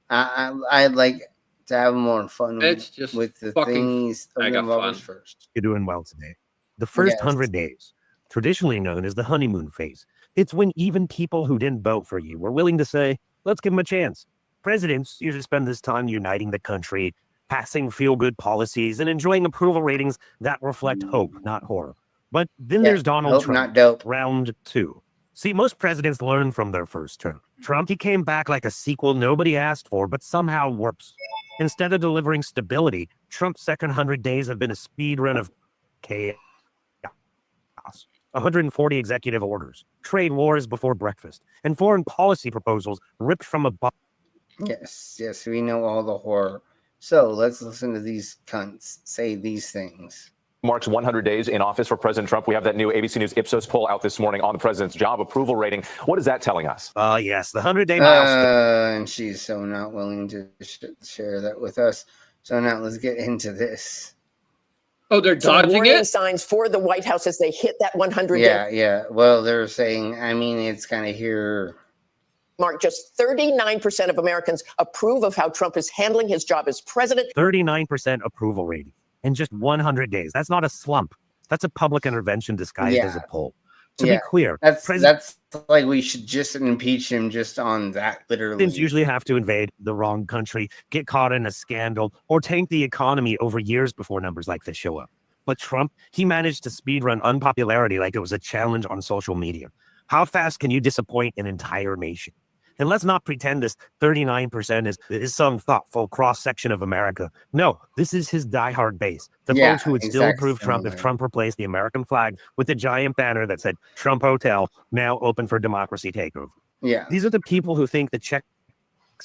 I'd like to have more fun with the things of first. You're doing well today. The first 100 days, traditionally known as the honeymoon phase. It's when even people who didn't vote for you were willing to say, let's give them a chance. Presidents usually spend this time uniting the country, passing feel-good policies, and enjoying approval ratings that reflect hope, not horror. But then there's Donald Trump, not dope. round 2. See, most presidents learn from their first term. Trump, he came back like a sequel nobody asked for, but somehow works. Instead of delivering stability, Trump's second 100 days have been a speed run of chaos. 140 executive orders, trade wars before breakfast, and foreign policy proposals ripped from a box. Yes, we know all the horror. So let's listen to these cunts say these things. Marks 100 days in office for President Trump. We have that new ABC News Ipsos poll out this morning on the president's job approval rating. What is that telling us? Yes, the 100-day milestone. And she's so not willing to share that with us. So now let's get into this. Oh, they're dodging warning signs for the White House as they hit that 100 day. Yeah. Well, they're saying, it's kind of here. Mark, just 39% of Americans approve of how Trump is handling his job as president. 39% approval rating in just 100 days. That's not a slump. That's a public intervention disguised as a poll. To be clear, that's like we should just impeach him just on that, literally. Presidents usually have to invade the wrong country, get caught in a scandal, or tank the economy over years before numbers like this show up. But Trump, he managed to speedrun unpopularity like it was a challenge on social media. How fast can you disappoint an entire nation? And let's not pretend this 39% is some thoughtful cross-section of America. No, this is his diehard base. The folks who would still approve Trump if Trump replaced the American flag with a giant banner that said, Trump Hotel, now open for democracy takeover. Yeah. These are the people who think the checks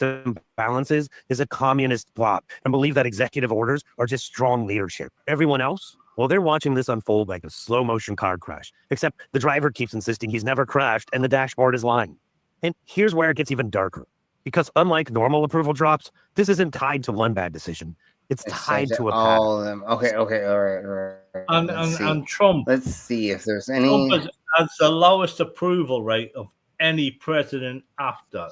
and balances is a communist plot and believe that executive orders are just strong leadership. Everyone else? Well, they're watching this unfold like a slow-motion car crash, except the driver keeps insisting he's never crashed and the dashboard is lying. And here's where it gets even darker. Because unlike normal approval drops, this isn't tied to one bad decision. It's tied to a pattern. all of them. Okay, all right. And Trump. Let's see if there's any. Trump has the lowest approval rate of any president after,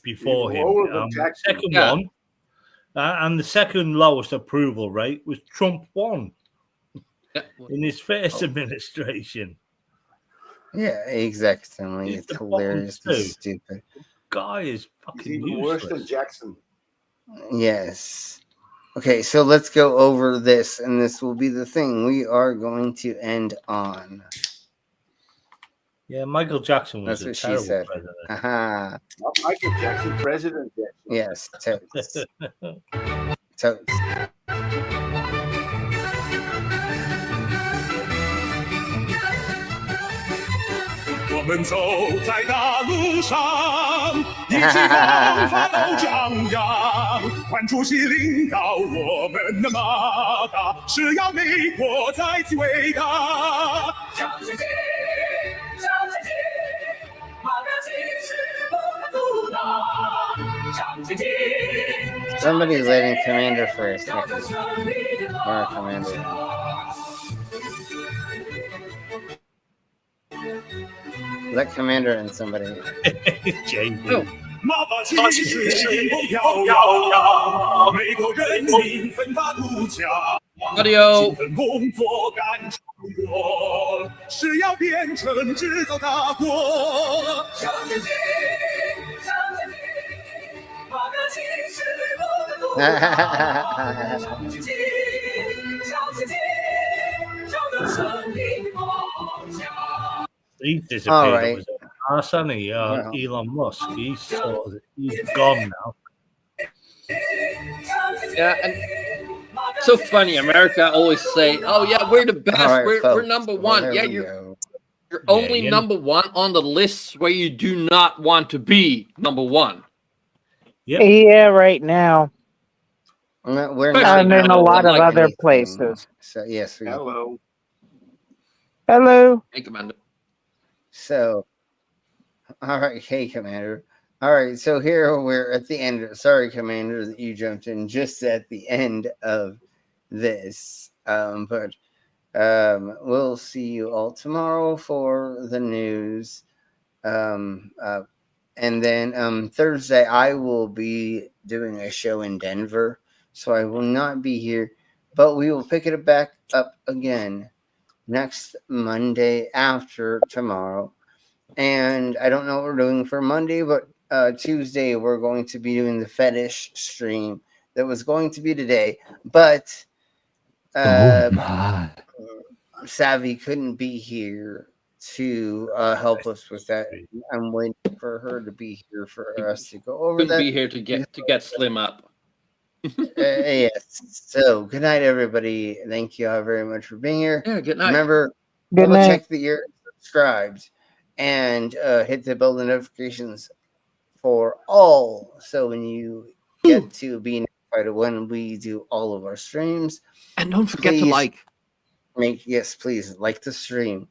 before him. Second one, and the second lowest approval rate was Trump 1 in his first administration. Yeah, exactly. It's hilarious. It's stupid. Guy is fucking useless. Worse than Jackson. Yes. Okay, so let's go over this, and this will be the thing we are going to end on. Yeah, Michael Jackson was That's a what she said. president. Aha. Not Michael Jackson, President Jackson. Yes, totes. Totes. 我们走在大路上，意气风发都张扬，换主席领导我们的马达，是要美国再次伟大。向前进，向前进，马克其实不可阻挡。向前进。 Somebody's letting Commander for a second. Or Commander. Let Commander and somebody. JB. 马达其实是不摇摇，美国人民奋发图强。这份工作干成活，是要变成制造大国。向前进，向前进，马克其实不可阻挡。向前进，向前进，找到胜利的方向。 He's disappeared. All right. It was Hassan, Elon Musk. He's gone now. Yeah, and so funny. America always say, "Oh yeah, we're the best. Right, we're folks. number Well, one." there Yeah, we you're go. only number one on the lists where you do not want to be number one. Yeah, right now. We're and not in a lot of like other anything. places. So yes, we. Hello. Hello. Hey, Commander. So, all right, hey, Commander. All right, so here we're at the end. Sorry, Commander, that you jumped in just at the end of this. But we'll see you all tomorrow for the news. And then Thursday, I will be doing a show in Denver, so I will not be here, but we will pick it back up again next Monday after tomorrow. And I don't know what we're doing for Monday, but Tuesday we're going to be doing the fetish stream that was going to be today, but Savvy couldn't be here to help us with that. I'm waiting for her to be here for us to go over Couldn't that. be here to get Slim up. Yes. So good night, everybody. Thank you all very much for being here. Yeah, good night. Remember, Good night. check that you're subscribed and hit the bell notifications for all. So when you get to be notified when we do all of our streams, and don't forget to like. Please like the stream.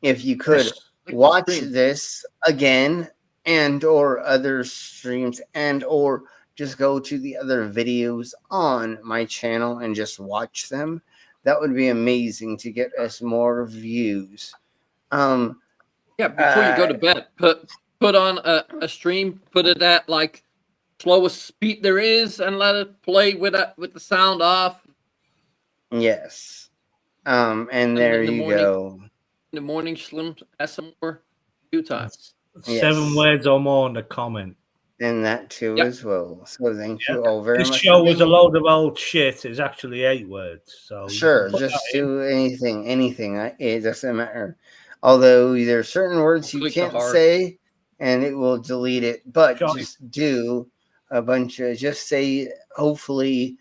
If you could watch this again and or other streams and or just go to the other videos on my channel and just watch them. That would be amazing to get us more views. Yeah, before you go to bed, put on a stream, put it at like slowest speed there is, and let it play with the sound off. Yes. And there you go. In the morning, Slim has some more 2 times. 7 words or more in the comment. And that too as well. So thank you all very This much. show was a load of old shit. It's actually 8 words. So sure, just do anything. It doesn't matter. Although there are certain words you can't say, and it will delete it. But just do a bunch of say hopefully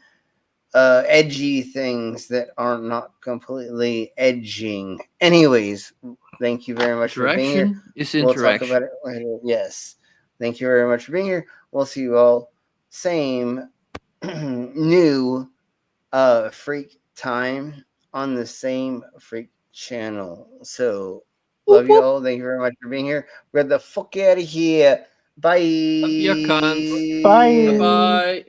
edgy things that are not completely edging. Anyways, thank you very much for being here. Is We'll talk interaction. about it later. Yes. Thank you very much for being here. We'll see you all same new freak time on the same freak channel. So love you all. Thank you very much for being here. We're the fuck out of here. Bye. Love your cunts. Bye. Bye-bye.